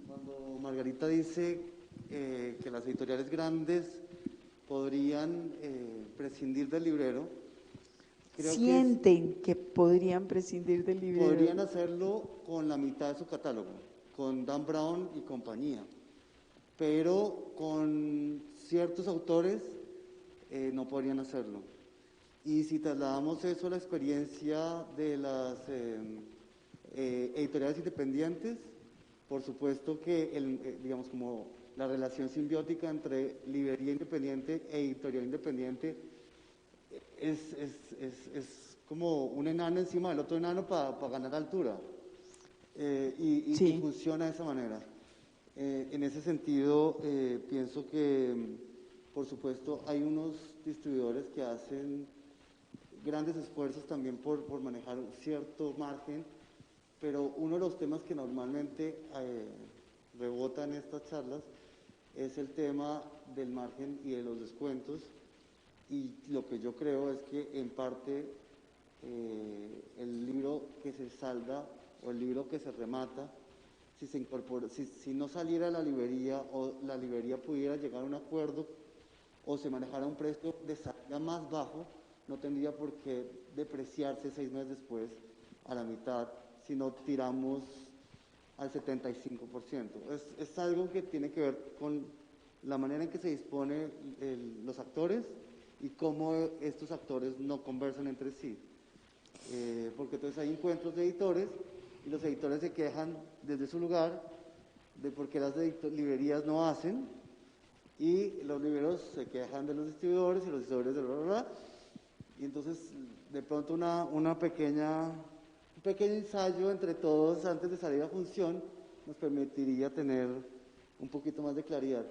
Cuando Margarita dice que las editoriales grandes podrían prescindir del librero, creo Sienten que podrían prescindir del que librero. podrían hacerlo con la mitad de su catálogo, con Dan Brown y compañía, pero con ciertos autores no podrían hacerlo. Y si trasladamos eso a la experiencia de las editoriales independientes, por supuesto que digamos como la relación simbiótica entre librería independiente e editorial independiente es como un enano encima del otro enano para ganar altura. Y Sí. funciona de esa manera. En ese sentido, pienso que, por supuesto, hay unos distribuidores que hacen grandes esfuerzos también por manejar cierto margen, pero uno de los temas que normalmente rebota en estas charlas es el tema del margen y de los descuentos, y lo que yo creo es que en parte el libro que se salda o el libro que se remata si se incorpora, si no saliera la librería o la librería pudiera llegar a un acuerdo o se manejara un precio de salida más bajo, no tendría por qué depreciarse 6 meses después a la mitad, si no tiramos al 75%. Es algo que tiene que ver con la manera en que se dispone los actores y cómo estos actores no conversan entre sí. Porque entonces hay encuentros de editores y los editores se quejan desde su lugar de por qué las librerías no hacen, y los libreros se quejan de los distribuidores y los distribuidores de bla, bla, bla. Y entonces de pronto un pequeño ensayo entre todos antes de salir a función nos permitiría tener un poquito más de claridad.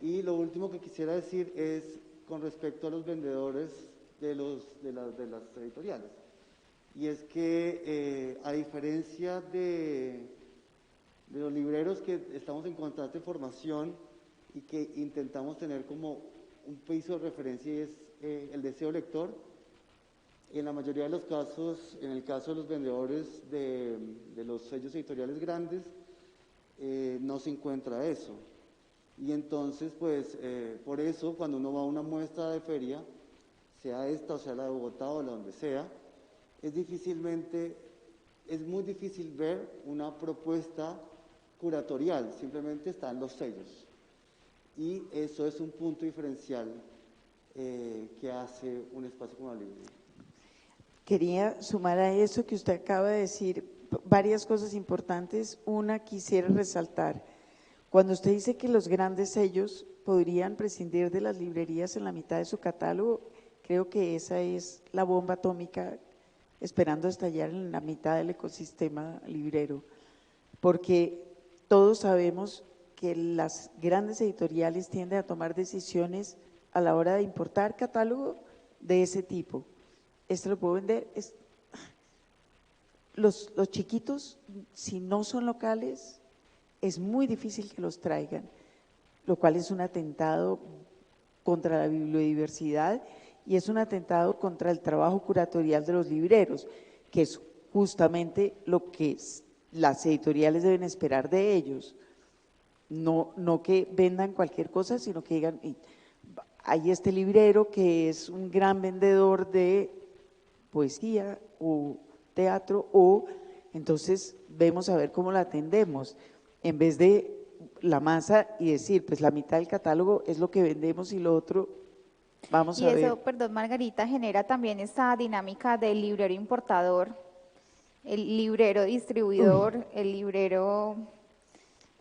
Y lo último que quisiera decir es con respecto a los vendedores de las editoriales. Y es que a diferencia de los libreros que estamos en constante formación y que intentamos tener como un piso de referencia, y es el deseo lector, en la mayoría de los casos, en el caso de los vendedores de los sellos editoriales grandes, no se encuentra eso. Y entonces, pues, por eso, cuando uno va a una muestra de feria, sea esta o sea la de Bogotá o la donde sea, es muy difícil ver una propuesta curatorial, simplemente están los sellos. Y eso es un punto diferencial que hace un espacio como la librería. Quería sumar a eso que usted acaba de decir varias cosas importantes. Una, quisiera resaltar, cuando usted dice que los grandes sellos podrían prescindir de las librerías en la mitad de su catálogo, creo que esa es la bomba atómica esperando estallar en la mitad del ecosistema librero, porque todos sabemos que las grandes editoriales tienden a tomar decisiones a la hora de importar catálogo de ese tipo. Este lo puedo vender. Los chiquitos, si no son locales, es muy difícil que los traigan, lo cual es un atentado contra la bibliodiversidad y es un atentado contra el trabajo curatorial de los libreros, que es justamente lo que las editoriales deben esperar de ellos. No que vendan cualquier cosa, sino que digan, hay este librero que es un gran vendedor de poesía o teatro, o entonces vemos a ver cómo la atendemos, en vez de la masa y decir, pues la mitad del catálogo es lo que vendemos y lo otro vamos Y a ver. eso, perdón Margarita, genera también esta dinámica del librero importador, el librero distribuidor, el librero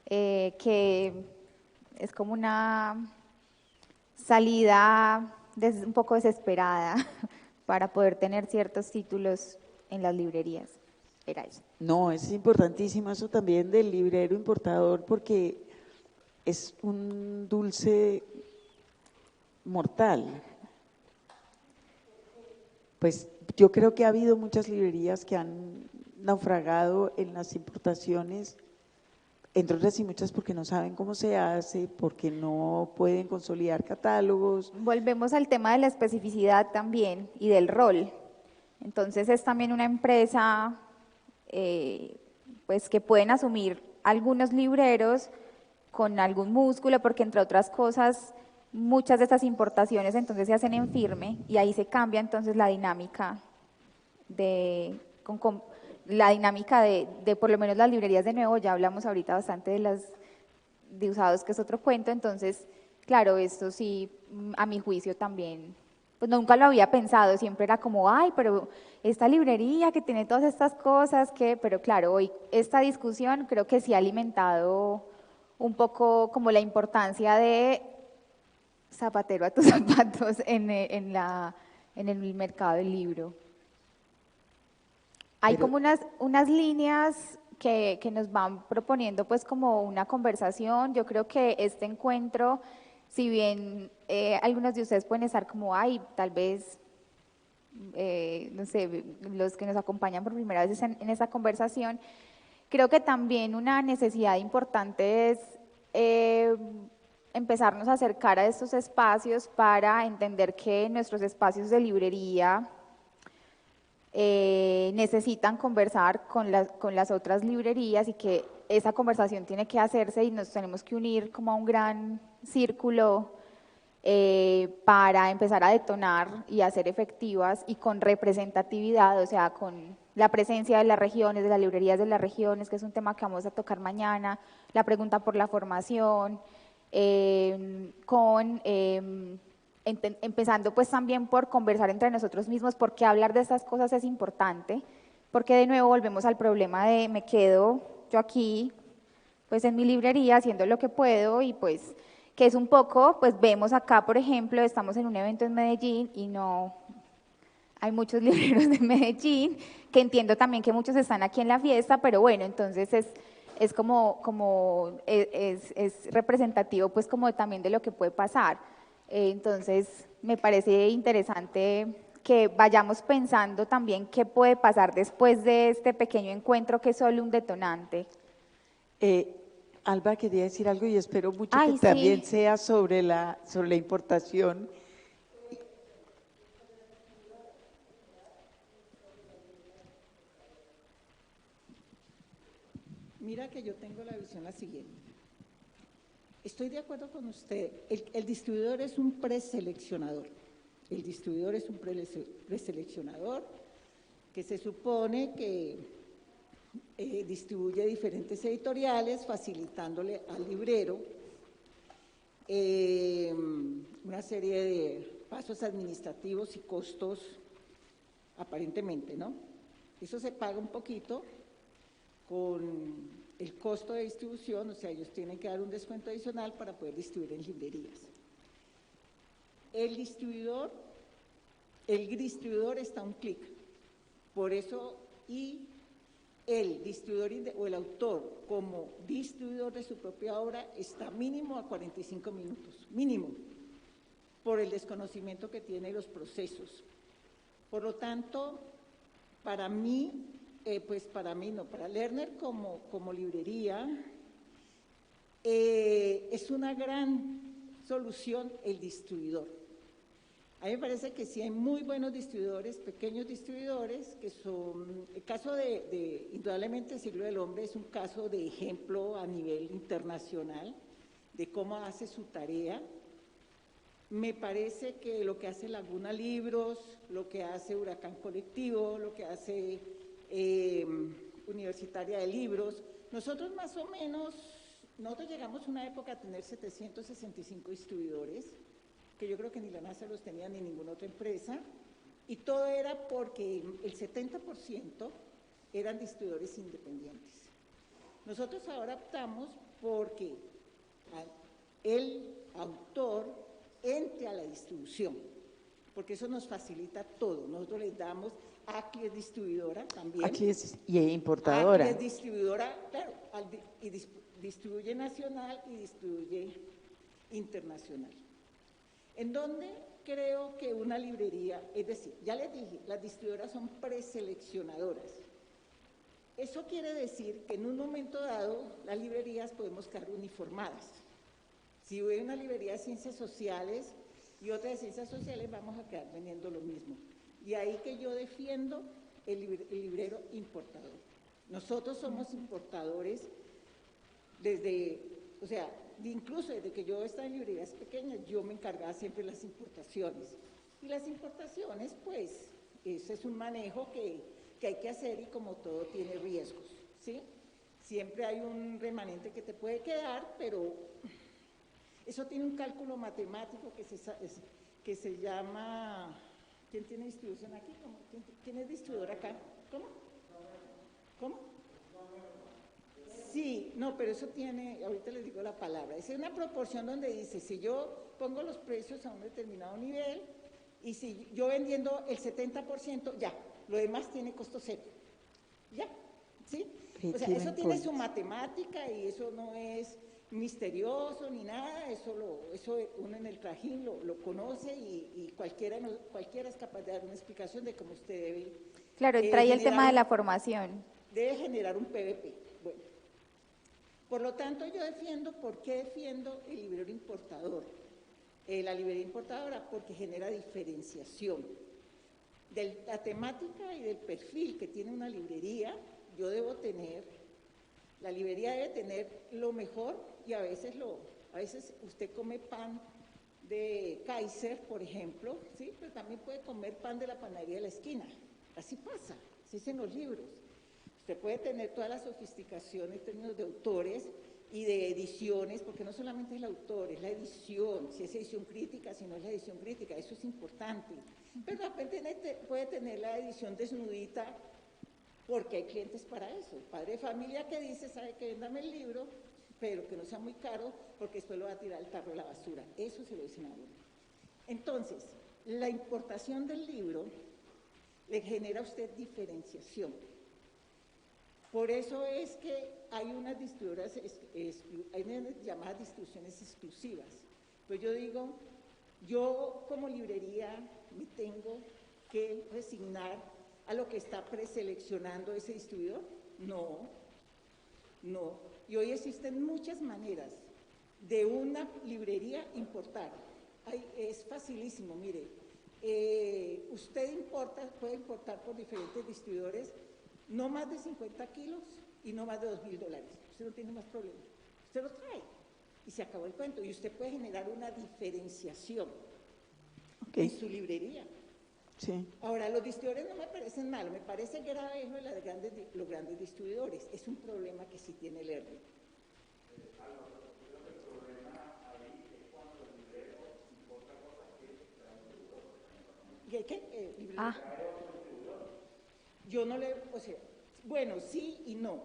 que es como una salida un poco desesperada para poder tener ciertos títulos en las librerías. Era eso. No, es importantísimo eso también del librero importador, porque es un dulce mortal. Pues yo creo que ha habido muchas librerías que han naufragado en las importaciones, entre otras y muchas porque no saben cómo se hace, porque no pueden consolidar catálogos. Volvemos al tema de la especificidad también y del rol. Entonces es también una empresa pues que pueden asumir algunos libreros con algún músculo, porque entre otras cosas muchas de estas importaciones entonces se hacen en firme y ahí se cambia entonces la dinámica de por lo menos las librerías de nuevo. Ya hablamos ahorita bastante de usados, que es otro cuento. Entonces, claro, esto sí, a mi juicio también, pues nunca lo había pensado, siempre era como, ay, pero esta librería que tiene todas estas cosas, pero claro, hoy esta discusión creo que sí ha alimentado un poco como la importancia de zapatero a tus zapatos en el mercado del libro. Hay como unas líneas que nos van proponiendo pues como una conversación. Yo creo que este encuentro, si bien algunos de ustedes pueden estar como, ay, tal vez, no sé, los que nos acompañan por primera vez en esta conversación, creo que también una necesidad importante es empezarnos a acercar a estos espacios para entender que nuestros espacios de librería necesitan conversar con las otras librerías, y que esa conversación tiene que hacerse y nos tenemos que unir como a un gran círculo para empezar a detonar y a ser efectivas y con representatividad, o sea, con la presencia de las regiones, de las librerías de las regiones, que es un tema que vamos a tocar mañana, la pregunta por la formación, empezando pues también por conversar entre nosotros mismos, porque hablar de estas cosas es importante, porque de nuevo volvemos al problema de me quedo yo aquí, pues en mi librería haciendo lo que puedo y pues que es un poco, pues vemos acá, por ejemplo, estamos en un evento en Medellín y no hay muchos libreros de Medellín, que entiendo también que muchos están aquí en la fiesta, pero bueno, entonces es representativo pues como también de lo que puede pasar. Entonces me parece interesante que vayamos pensando también qué puede pasar después de este pequeño encuentro que es solo un detonante. Alba quería decir algo y espero mucho Ay, que también sí. sea sobre la importación. Mira que yo tengo la visión la siguiente. Estoy de acuerdo con usted. El distribuidor es un preseleccionador. El distribuidor es un preseleccionador que se supone que distribuye diferentes editoriales, facilitándole al librero una serie de pasos administrativos y costos, aparentemente, ¿no? Eso se paga un poquito con el costo de distribución, o sea, ellos tienen que dar un descuento adicional para poder distribuir en librerías. El distribuidor está a un clic, por eso, y el distribuidor o el autor como distribuidor de su propia obra está mínimo a 45 minutos, mínimo, por el desconocimiento que tiene los procesos. Por lo tanto, para mí, para Lerner como librería, es una gran solución el distribuidor. A mí me parece que sí hay muy buenos distribuidores, pequeños distribuidores, que son, el caso indudablemente el Siglo del Hombre es un caso de ejemplo a nivel internacional de cómo hace su tarea. Me parece que lo que hace Laguna Libros, lo que hace Huracán Colectivo, lo que hace Universitaria de Libros, nosotros más o menos, nosotros llegamos a una época a tener 765 distribuidores, que yo creo que ni la NASA los tenía ni ninguna otra empresa, y todo era porque el 70% eran distribuidores independientes. Nosotros ahora optamos porque el autor entre a la distribución, porque eso nos facilita todo. Nosotros les damos, ACLI es distribuidora también. ACLI y importadora. ACLI es distribuidora, claro, y distribuye nacional y distribuye internacional. En donde creo que una librería, es decir, ya les dije, las distribuidoras son preseleccionadoras. Eso quiere decir que en un momento dado las librerías podemos quedar uniformadas. Si hay una librería de ciencias sociales y otra de ciencias sociales, vamos a quedar vendiendo lo mismo. Y ahí que yo defiendo el librero importador. Nosotros somos importadores incluso desde que yo estaba en librerías pequeñas, yo me encargaba siempre de las importaciones. Y las importaciones, pues, ese es un manejo que hay que hacer y como todo tiene riesgos, ¿sí? Siempre hay un remanente que te puede quedar, pero eso tiene un cálculo matemático que se llama… ¿Quién tiene distribución aquí? ¿Quién es distribuidor acá? ¿Cómo? Sí, no, pero eso tiene, ahorita les digo la palabra, es una proporción donde dice, si yo pongo los precios a un determinado nivel y si yo vendiendo el 70%, ya, lo demás tiene costo cero, ya, ¿sí? O sea, eso tiene su matemática y eso no es misterioso ni nada, eso uno en el trajín lo conoce y cualquiera es capaz de dar una explicación de cómo usted debe… Claro, trae el tema de la formación. Debe generar un PVP, bueno. Por lo tanto, yo ¿por qué defiendo el librero importador? La librería importadora, porque genera diferenciación. De la temática y del perfil que tiene una librería, yo debo tener La librería debe tener lo mejor y a veces usted come pan de Kaiser, por ejemplo, ¿sí? Pero también puede comer pan de la panadería de la esquina. Así pasa, así es en los libros. Usted puede tener toda la sofisticación en términos de autores y de ediciones, porque no solamente es el autor, es la edición, si es edición crítica, si no es la edición crítica, eso es importante. Pero de repente puede tener la edición desnudita, porque hay clientes para eso. El padre de familia que dice, sabe que véndame el libro, pero que no sea muy caro, porque después lo va a tirar al tarro de la basura. Eso se lo dicen a uno. Entonces, la importación del libro le genera a usted diferenciación. Por eso es que hay unas distribuidoras, hay unas llamadas distribuciones exclusivas. Pues yo digo, yo como librería me tengo que resignar a lo que está preseleccionando ese distribuidor. No. Y hoy existen muchas maneras de una librería importar. Es facilísimo, mire. Usted puede importar por diferentes distribuidores no más de 50 kilos y no más de $2,000. Usted no tiene más problema. Usted lo trae y se acabó el cuento. Y usted puede generar una diferenciación en su librería. Sí. Ahora, los distribuidores no me parecen malos, me parece grave eso de los grandes distribuidores. Es un problema que sí tiene el ERNI. Yo no le, o sea, bueno, sí y no.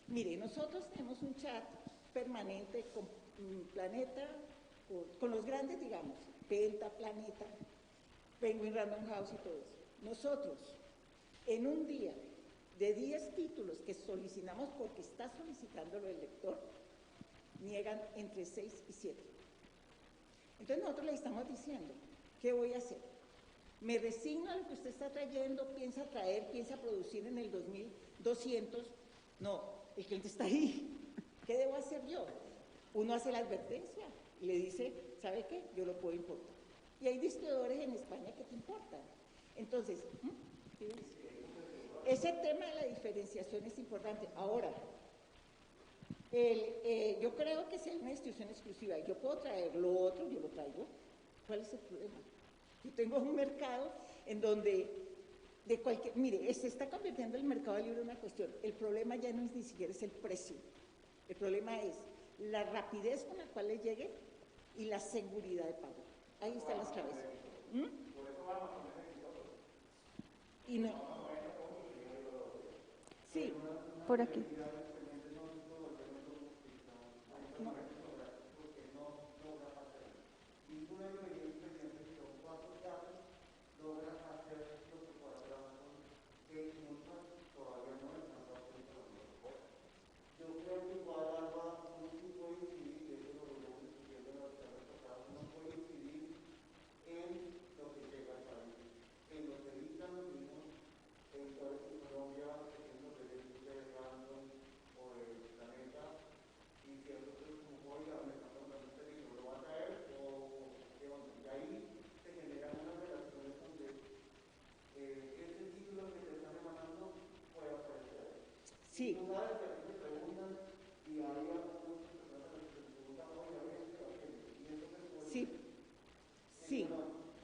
Mire, nosotros tenemos un chat permanente con Planeta, con los grandes, digamos, Penta, Planeta, Penguin Random House y todo eso. Nosotros, en un día de 10 títulos que solicitamos porque está solicitándolo el lector, niegan entre 6 y 7. Entonces nosotros le estamos diciendo, ¿qué voy a hacer? Me resigno a lo que usted está trayendo, piensa traer, piensa producir en el 2200. No, el cliente está ahí. ¿Qué debo hacer yo? Uno hace la advertencia y le dice, ¿sabe qué? Yo lo puedo importar. Y hay distribuidores en España que te importan. Entonces, ese tema de la diferenciación es importante. Ahora, yo creo que si hay una distribución exclusiva y yo puedo traer lo otro, yo lo traigo. ¿Cuál es el problema? Yo tengo un mercado en donde mire, se está convirtiendo el mercado del libro en una cuestión. El problema ya no es ni siquiera es el precio. El problema es la rapidez con la cual le llegue y la seguridad de pago. Ahí están las claves. Y no. Sí. Por aquí. No. Sí. Sí,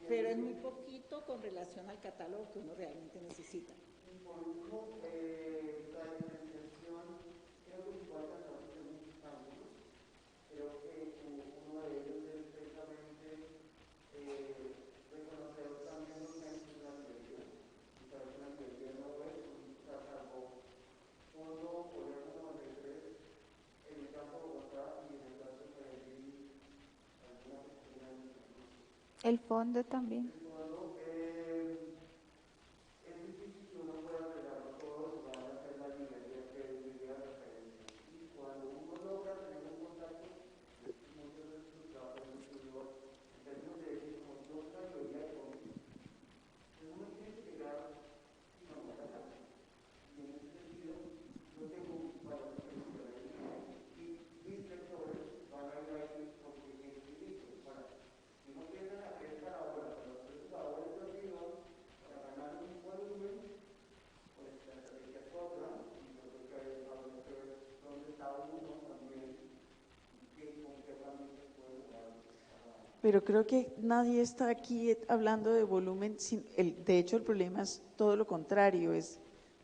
pero es muy poquito con relación al catálogo que uno realmente necesita. Y por último, la diferenciación, creo que igual tratamos de muchos cambios. Creo que uno de ellos es precisamente reconocer también los méritos de la librería. Y saber que la librería no es un salvo fondo, gobierno 93, en el campo de Bogotá y en el caso de Medellín, alguna pequeña incluso. El fondo también. El fondo, es difícil que uno pueda agregarlo todo y van a hacer la librería que es librería de referencia. Y cuando uno logra tener un contacto, muchas veces lo trabaja el distribuidor, en términos de decir, como yo soy una librería de cómics, entonces uno tiene que llegar y no me la casa. Y en ese sentido, yo tengo varios ejemplos y mis lectores van a ir ahí porque es difícil. Bueno, si no piensan hacer para ahora, pero ustedes pero creo que nadie está aquí hablando de volumen. De hecho, el problema es todo lo contrario, es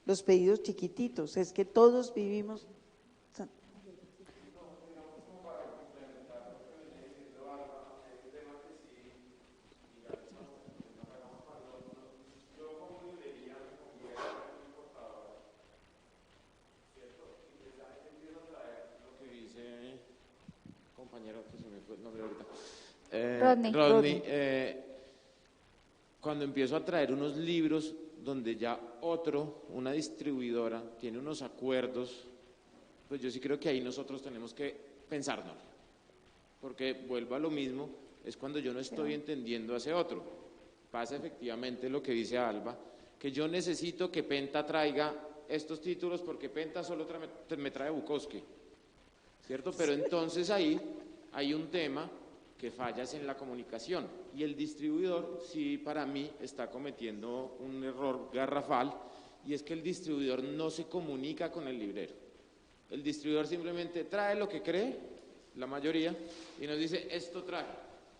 los pedidos chiquititos, es que todos vivimos. Compañero, que se me fue el nombre ahorita. Rodney. Cuando empiezo a traer unos libros donde ya una distribuidora, tiene unos acuerdos, pues yo sí creo que ahí nosotros tenemos que pensarnos. Porque vuelvo a lo mismo, es cuando yo no estoy entendiendo a ese otro. Pasa efectivamente lo que dice Alba, que yo necesito que Penta traiga estos títulos porque Penta solo me trae Bukowski, ¿cierto? Pero entonces ahí hay un tema que fallas en la comunicación y el distribuidor sí para mí está cometiendo un error garrafal y es que el distribuidor no se comunica con el librero. El distribuidor simplemente trae lo que cree, la mayoría, y nos dice esto trae.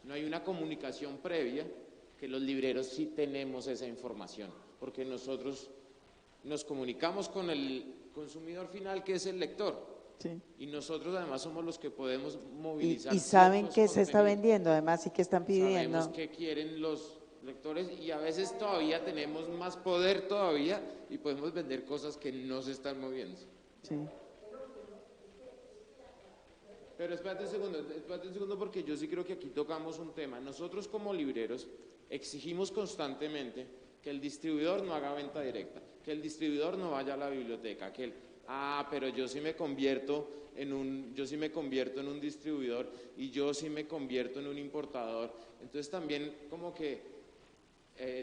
No hay una comunicación previa que los libreros sí tenemos esa información, porque nosotros nos comunicamos con el consumidor final que es el lector. Sí. Y nosotros además somos los que podemos movilizar. Y saben ciertos qué se está contenidos. vendiendo, además, y qué están pidiendo. Sabemos qué quieren los lectores y a veces todavía tenemos más poder todavía y podemos vender cosas que no se están moviendo. Sí. Pero espérate un segundo porque yo sí creo que aquí tocamos un tema. Nosotros como libreros exigimos constantemente que el distribuidor no haga venta directa, que el distribuidor no vaya a la biblioteca, que pero yo sí me convierto en un distribuidor y yo sí me convierto en un importador. Entonces también como que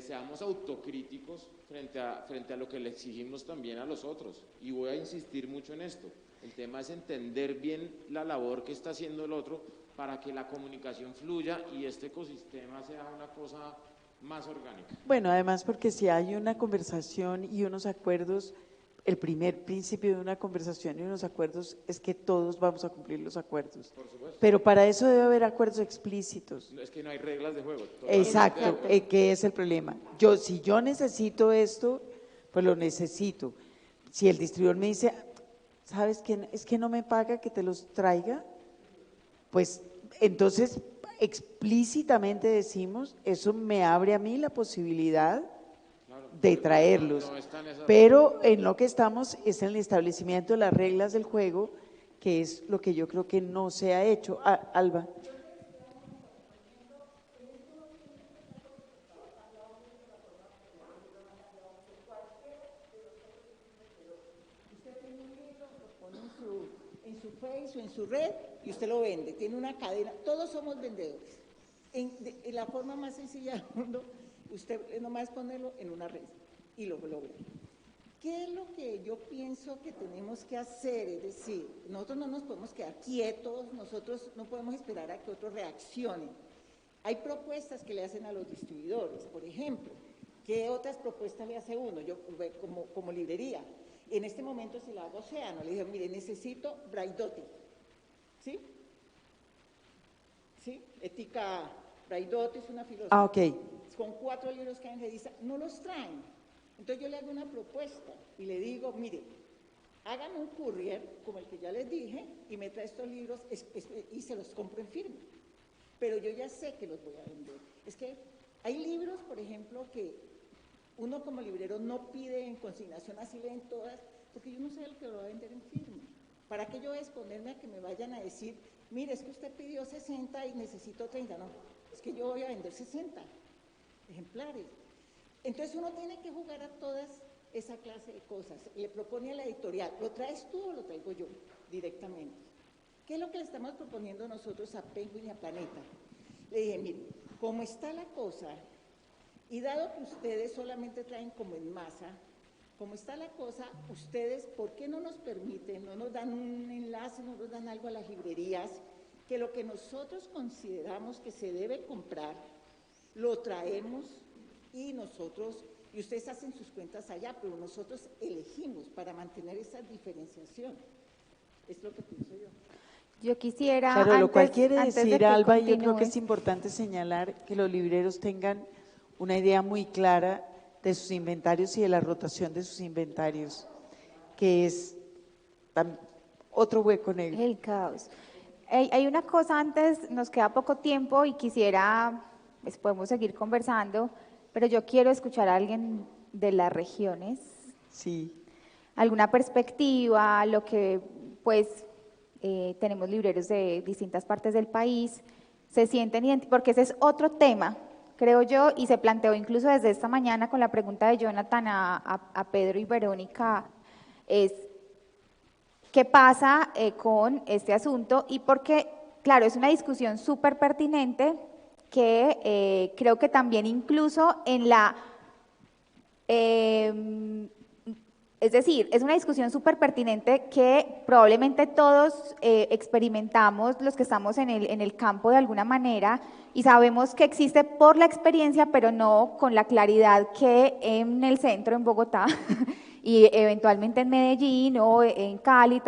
seamos autocríticos frente a lo que le exigimos también a los otros. Y voy a insistir mucho en esto. El tema es entender bien la labor que está haciendo el otro para que la comunicación fluya y este ecosistema sea una cosa más orgánica. Bueno, además porque si hay una conversación y unos acuerdos, el primer principio de una conversación y unos acuerdos es que todos vamos a cumplir los acuerdos. Por supuesto. Pero para eso debe haber acuerdos explícitos. Es que no hay reglas de juego. Exacto, que es el problema. Si yo necesito esto, pues lo necesito. Si el distribuidor me dice, ¿sabes qué? Es que no me paga que te los traiga, pues entonces explícitamente decimos, eso me abre a mí la posibilidad de traerlos, pero en lo que estamos es en el establecimiento de las reglas del juego, que es lo que yo creo que no se ha hecho. Alba. En su Facebook o en su red y usted lo vende, tiene una cadena, todos somos vendedores. En la forma más sencilla del mundo, usted nomás ponerlo en una red y lo logra. ¿Qué es lo que yo pienso que tenemos que hacer? Es decir, nosotros no nos podemos quedar quietos, nosotros no podemos esperar a que otros reaccionen. Hay propuestas que le hacen a los distribuidores, por ejemplo. ¿Qué otras propuestas le hace uno? Yo como librería. En este momento se la hago Océano, le dije, mire, necesito Braidotti, ¿sí? ¿Sí? Ética Braidotti es una filósofa. Ok. Con 4 libros que hay en revista, no los traen. Entonces yo le hago una propuesta y le digo, mire, hagan un courier, como el que ya les dije, y me trae estos libros y se los compro en firme. Pero yo ya sé que los voy a vender. Es que hay libros, por ejemplo, que uno como librero no pide en consignación, así leen todas, porque yo no sé el que lo va a vender en firme. ¿Para qué yo voy a exponerme a que me vayan a decir, mire, es que usted pidió 60 y necesito 30? No, es que yo voy a vender 60 ejemplares. Entonces uno tiene que jugar a todas esa clase de cosas. Le propone a la editorial, ¿lo traes tú o lo traigo yo directamente? ¿Qué es lo que le estamos proponiendo nosotros a Penguin y a Planeta? Le dije, mire, como está la cosa, y dado que ustedes solamente traen como en masa, como está la cosa, ustedes, ¿por qué no nos permiten, no nos dan un enlace, no nos dan algo a las librerías, que lo que nosotros consideramos que se debe comprar, lo traemos y ustedes hacen sus cuentas allá, pero nosotros elegimos para mantener esa diferenciación? Es lo que pienso yo. Yo quisiera, Claro, lo cual antes- quiere antes de decir, que Alba, y yo creo que continúes, es importante señalar que los libreros tengan una idea muy clara de sus inventarios y de la rotación de sus inventarios, que es otro hueco negro. el caos. Hay una cosa antes, nos queda poco tiempo y quisiera, pues podemos seguir conversando, pero yo quiero escuchar a alguien de las regiones, Sí, alguna perspectiva, lo que pues tenemos libreros de distintas partes del país, se sienten porque ese es otro tema, creo yo, y se planteó incluso desde esta mañana con la pregunta de Jonathan a Pedro y Verónica, es qué pasa con este asunto y porque, claro, es una discusión súper pertinente que creo que también incluso en la... es decir, es una discusión súper pertinente que probablemente todos experimentamos, los que estamos en el campo de alguna manera, y sabemos que existe por la experiencia, pero no con la claridad que en el centro, en Bogotá, y eventualmente en Medellín o en Cali,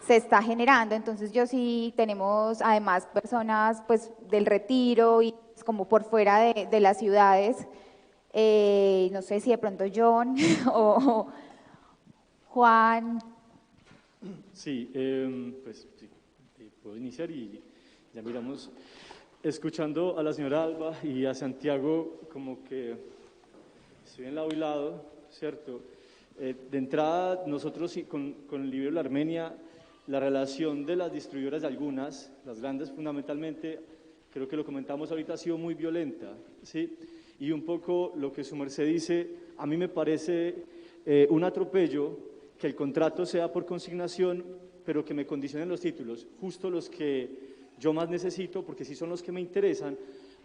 se está generando. Entonces yo sí tenemos además personas pues del Retiro y como por fuera de las ciudades, no sé si de pronto John o Juan. Sí, pues sí, puedo iniciar y ya miramos, escuchando a la señora Alba y a Santiago, como que estoy en lado y lado, ¿cierto? De entrada, nosotros con el libro de la Armenia, la relación de las distribuidoras de algunas, las grandes fundamentalmente, creo que lo comentamos ahorita, ha sido muy violenta, ¿sí? Y un poco lo que su merced dice, a mí me parece un atropello que el contrato sea por consignación, pero que me condicionen los títulos, justo los que yo más necesito, porque sí son los que me interesan,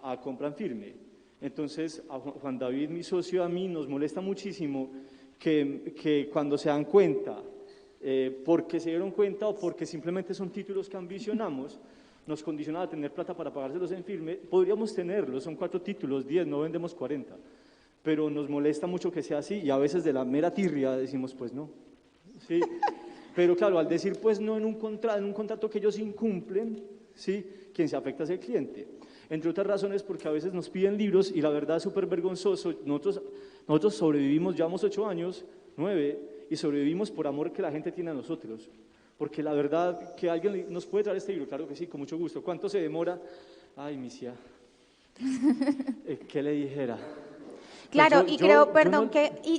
a compra en firme. Entonces, a Juan David, mi socio, a mí nos molesta muchísimo que cuando se dan cuenta, porque se dieron cuenta o porque simplemente son títulos que ambicionamos, nos condicionan a tener plata para pagárselos en firme. Podríamos tenerlos, son 4 títulos, 10, no vendemos 40, pero nos molesta mucho que sea así y a veces de la mera tirria decimos pues no, ¿sí? Pero claro, al decir pues no en un contrato que ellos incumplen, ¿sí? Quien se afecta es el cliente. Entre otras razones porque a veces nos piden libros y la verdad es súper vergonzoso. Nosotros sobrevivimos, llevamos 8 años, 9, y sobrevivimos por amor que la gente tiene a nosotros. Porque la verdad, que alguien nos puede traer este libro, claro que sí, con mucho gusto. ¿Cuánto se demora? Ay, misia, ¿qué le dijera? Claro, Pues y creo, no-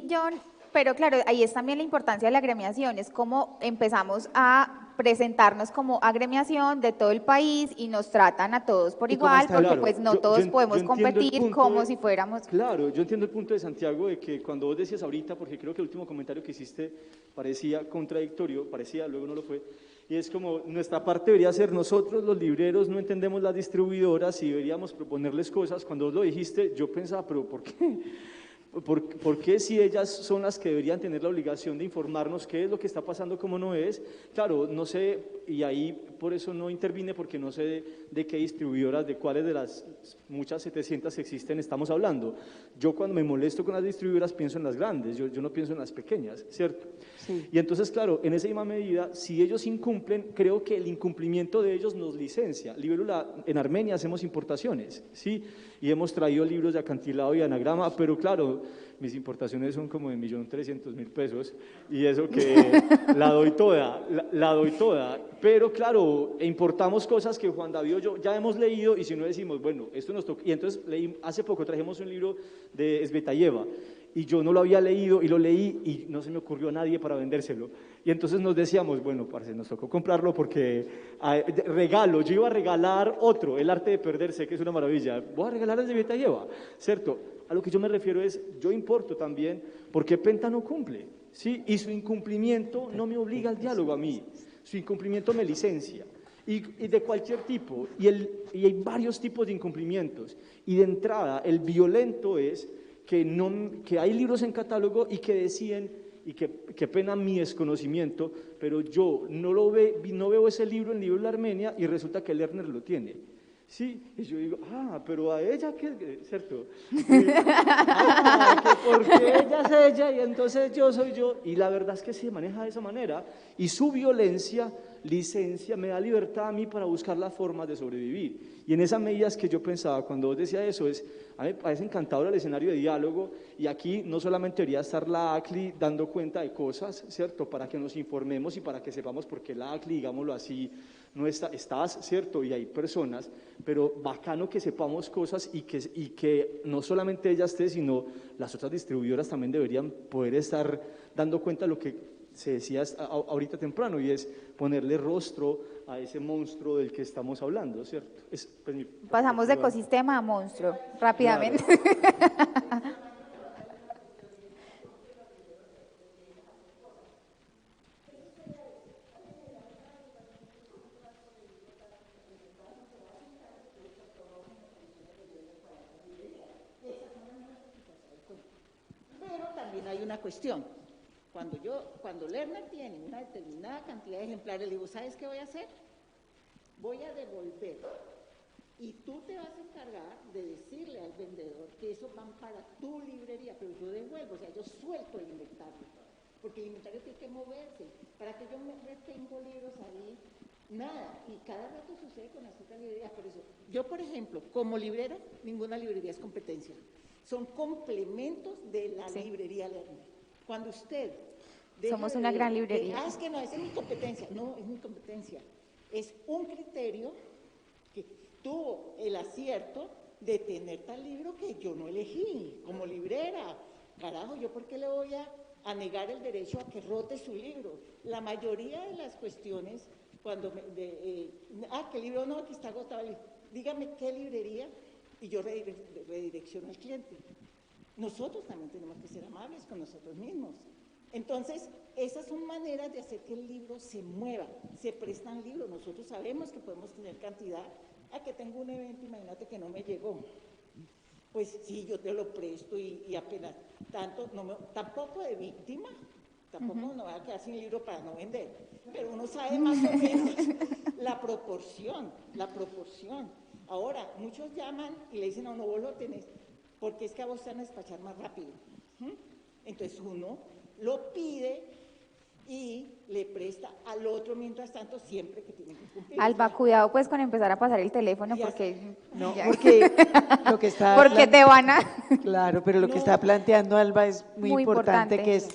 John, pero claro, ahí es también la importancia de la agremiación, es como empezamos a presentarnos como agremiación de todo el país y nos tratan a todos por Y como igual, está- porque Claro, pues no yo todos en- podemos yo entiendo el competir punto como de- si fuéramos... Claro, yo entiendo el punto de Santiago de que cuando vos decías ahorita, porque creo que el último comentario que hiciste parecía contradictorio, luego no lo fue, y es como nuestra parte debería ser nosotros los libreros no entendemos las distribuidoras y deberíamos proponerles cosas. Cuando vos lo dijiste, yo pensaba, pero ¿por qué? ¿Por qué si ellas son las que deberían tener la obligación de informarnos qué es lo que está pasando, cómo no es? Claro, no sé, y ahí por eso no intervine, porque no sé de qué distribuidoras, de cuáles de las muchas 700 que existen estamos hablando. Yo cuando me molesto con las distribuidoras pienso en las grandes, yo no pienso en las pequeñas, ¿cierto? sí. Y entonces, claro, en esa misma medida, si ellos incumplen, creo que el incumplimiento de ellos nos licencia. En Armenia hacemos importaciones, ¿sí? Y hemos traído libros de acantilado y anagrama, pero claro, mis importaciones son como de 1.300.000 pesos y eso que la doy toda, pero claro, importamos cosas que Juan David y yo ya hemos leído y si no decimos, bueno, esto nos toca, y entonces hace poco trajimos un libro de Svetaeva y yo no lo había leído y lo leí y no se me ocurrió a nadie para vendérselo. Y entonces nos decíamos, bueno, parce, nos tocó comprarlo porque yo iba a regalar otro, El arte de perderse, que es una maravilla. Voy a regalar el de Svetaeva, ¿cierto? A lo que yo me refiero es, yo importo también porque Penta no cumple, ¿sí? Y su incumplimiento no me obliga al diálogo a mí, su incumplimiento me licencia. Y de cualquier tipo, y hay varios tipos de incumplimientos. Y de entrada, el violento es que hay libros en catálogo y que deciden, y qué pena mi desconocimiento, pero yo no veo ese libro en el libro de la Armenia y resulta que Lerner lo tiene. Sí, y yo digo, pero a ella, ¿qué? ¿Cierto? Que porque ella es ella y entonces yo soy yo. Y la verdad es que se maneja de esa manera y su violencia licencia, me da libertad a mí para buscar las formas de sobrevivir. Y en esas medidas que yo pensaba, cuando vos decías eso, a mí me parece encantador el escenario de diálogo, y aquí no solamente debería estar la ACLI dando cuenta de cosas, ¿cierto?, para que nos informemos y para que sepamos por qué la ACLI, digámoslo así, no estás, ¿cierto?, y hay personas, pero bacano que sepamos cosas y que no solamente ella esté, sino las otras distribuidoras también deberían poder estar dando cuenta de lo que se decía ahorita temprano, y es ponerle rostro a ese monstruo del que estamos hablando, ¿cierto? Pasamos de ecosistema a monstruo, rápidamente. Claro. Pero también hay una cuestión. Cuando Lerner tiene una determinada cantidad de ejemplares, le digo, ¿sabes qué voy a hacer? Voy a devolver. Y tú te vas a encargar de decirle al vendedor que esos van para tu librería, pero yo devuelvo, o sea, yo suelto el inventario. Porque el inventario tiene que moverse. Para que yo me retengo libros ahí, nada. Y cada rato sucede con las otras librerías. Por eso, yo, por ejemplo, como librera, ninguna librería es competencia. Son complementos de la librería Lerner. Cuando usted... Somos una gran librería. Es que no, esa es mi competencia. No, es mi competencia. Es un criterio que tuvo el acierto de tener tal libro que yo no elegí como librera. Carajo, ¿yo por qué le voy a negar el derecho a que rote su libro? La mayoría de las cuestiones, cuando ¿qué libro no? Aquí está agotado. Dígame qué librería y yo redirecciono al cliente. Nosotros también tenemos que ser amables con nosotros mismos. Entonces, esas son maneras de hacer que el libro se mueva, se prestan libros. Nosotros sabemos que podemos tener cantidad. Que tengo un evento, imagínate que no me llegó. Pues sí, yo te lo presto y apenas tanto, tampoco de víctima, tampoco no voy a quedar sin libro para no vender. Pero uno sabe más o menos la proporción. Ahora, muchos llaman y le dicen, no, vos lo tenés, porque es que a vos te van a despachar más rápido. Entonces uno lo pide y le presta al otro mientras tanto, siempre que tiene que cumplir. Alba, cuidado pues con empezar a pasar el teléfono, porque... No, porque lo que está... porque te van a... Claro, pero lo que está planteando Alba es muy importante, que es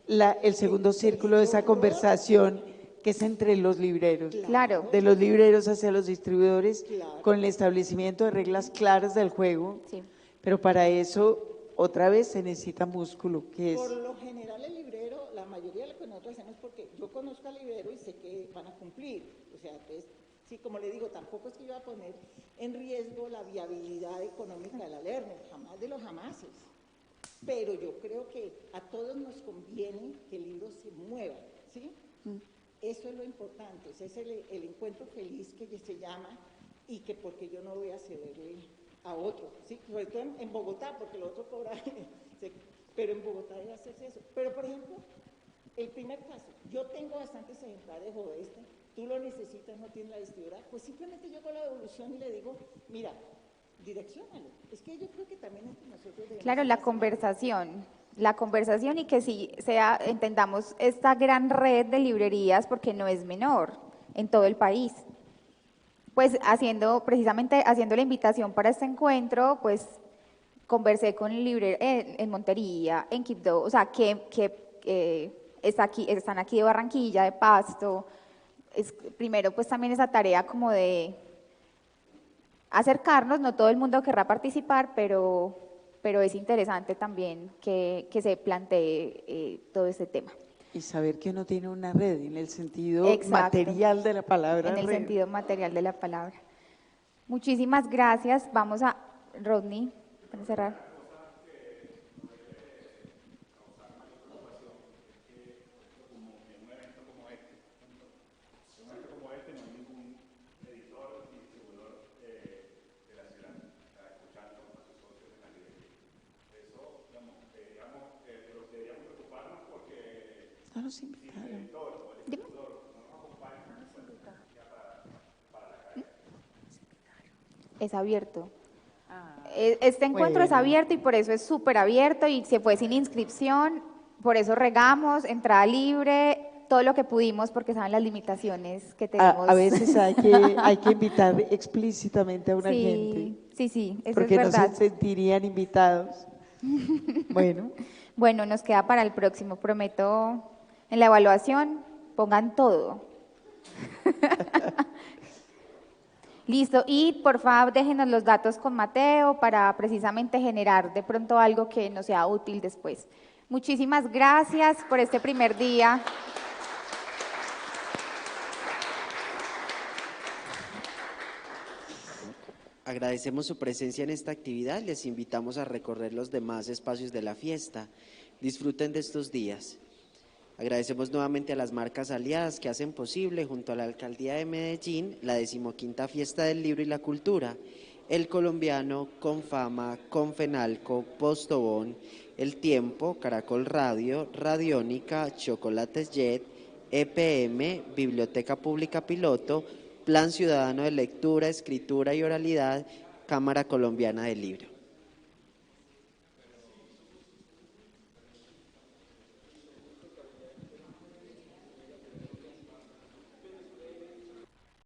el segundo círculo de esa conversación, que es entre los libreros. Claro. De los libreros hacia los distribuidores, con el establecimiento de reglas claras del juego. Sí. Pero para eso, otra vez, se necesita músculo, que es... Por lo general el librero, la mayoría de lo que nosotros hacemos, porque yo conozco al librero y sé que van a cumplir. O sea, entonces, sí, como le digo, tampoco es que yo voy a poner en riesgo la viabilidad económica de la Lerner, jamás de los jamases. Pero yo creo que a todos nos conviene que el libro se mueva, ¿sí? Eso es lo importante, ese es el encuentro feliz que se llama, y que porque yo no voy a cederle a otro, ¿sí? Sobre todo en Bogotá, porque el otro cobra, pero en Bogotá debe hacerse eso. Pero, por ejemplo, el primer caso, yo tengo bastantes ejemplares de este, tú lo necesitas, no tienes la distribuidora, pues simplemente yo con la devolución y le digo, mira, direcciónalo. Es que yo creo que también entre nosotros debemos... Claro, la conversación y que sí entendamos esta gran red de librerías, porque no es menor en todo el país. Pues precisamente haciendo la invitación para este encuentro, pues conversé con librerías en Montería, en Quibdó, o sea, que están aquí de Barranquilla, de Pasto. Primero, pues también esa tarea como de acercarnos, no todo el mundo querrá participar, pero es interesante también que se plantee todo este tema. Y saber que uno tiene una red en el sentido material de la palabra. En el sentido material de la palabra. Muchísimas gracias. Vamos a Rodney, para cerrar. No nos invitaron. Es abierto. Este encuentro es abierto y por eso es súper abierto y se fue sin inscripción, por eso regamos, entrada libre, todo lo que pudimos porque saben las limitaciones que tenemos. A veces hay que invitar explícitamente a una gente. Sí, eso porque es verdad. no se sentirían invitados. Bueno. Bueno, nos queda para el próximo. Prometo, en la evaluación, pongan todo. Listo, y por favor déjenos los datos con Mateo para precisamente generar de pronto algo que nos sea útil después. Muchísimas gracias por este primer día. Agradecemos su presencia en esta actividad y les invitamos a recorrer los demás espacios de la fiesta. Disfruten de estos días. Agradecemos nuevamente a las marcas aliadas que hacen posible, junto a la Alcaldía de Medellín, la 15ª Fiesta del Libro y la Cultura, El Colombiano, Confama, Confenalco, Postobón, El Tiempo, Caracol Radio, Radiónica, Chocolates Jet, EPM, Biblioteca Pública Piloto, Plan Ciudadano de Lectura, Escritura y Oralidad, Cámara Colombiana del Libro.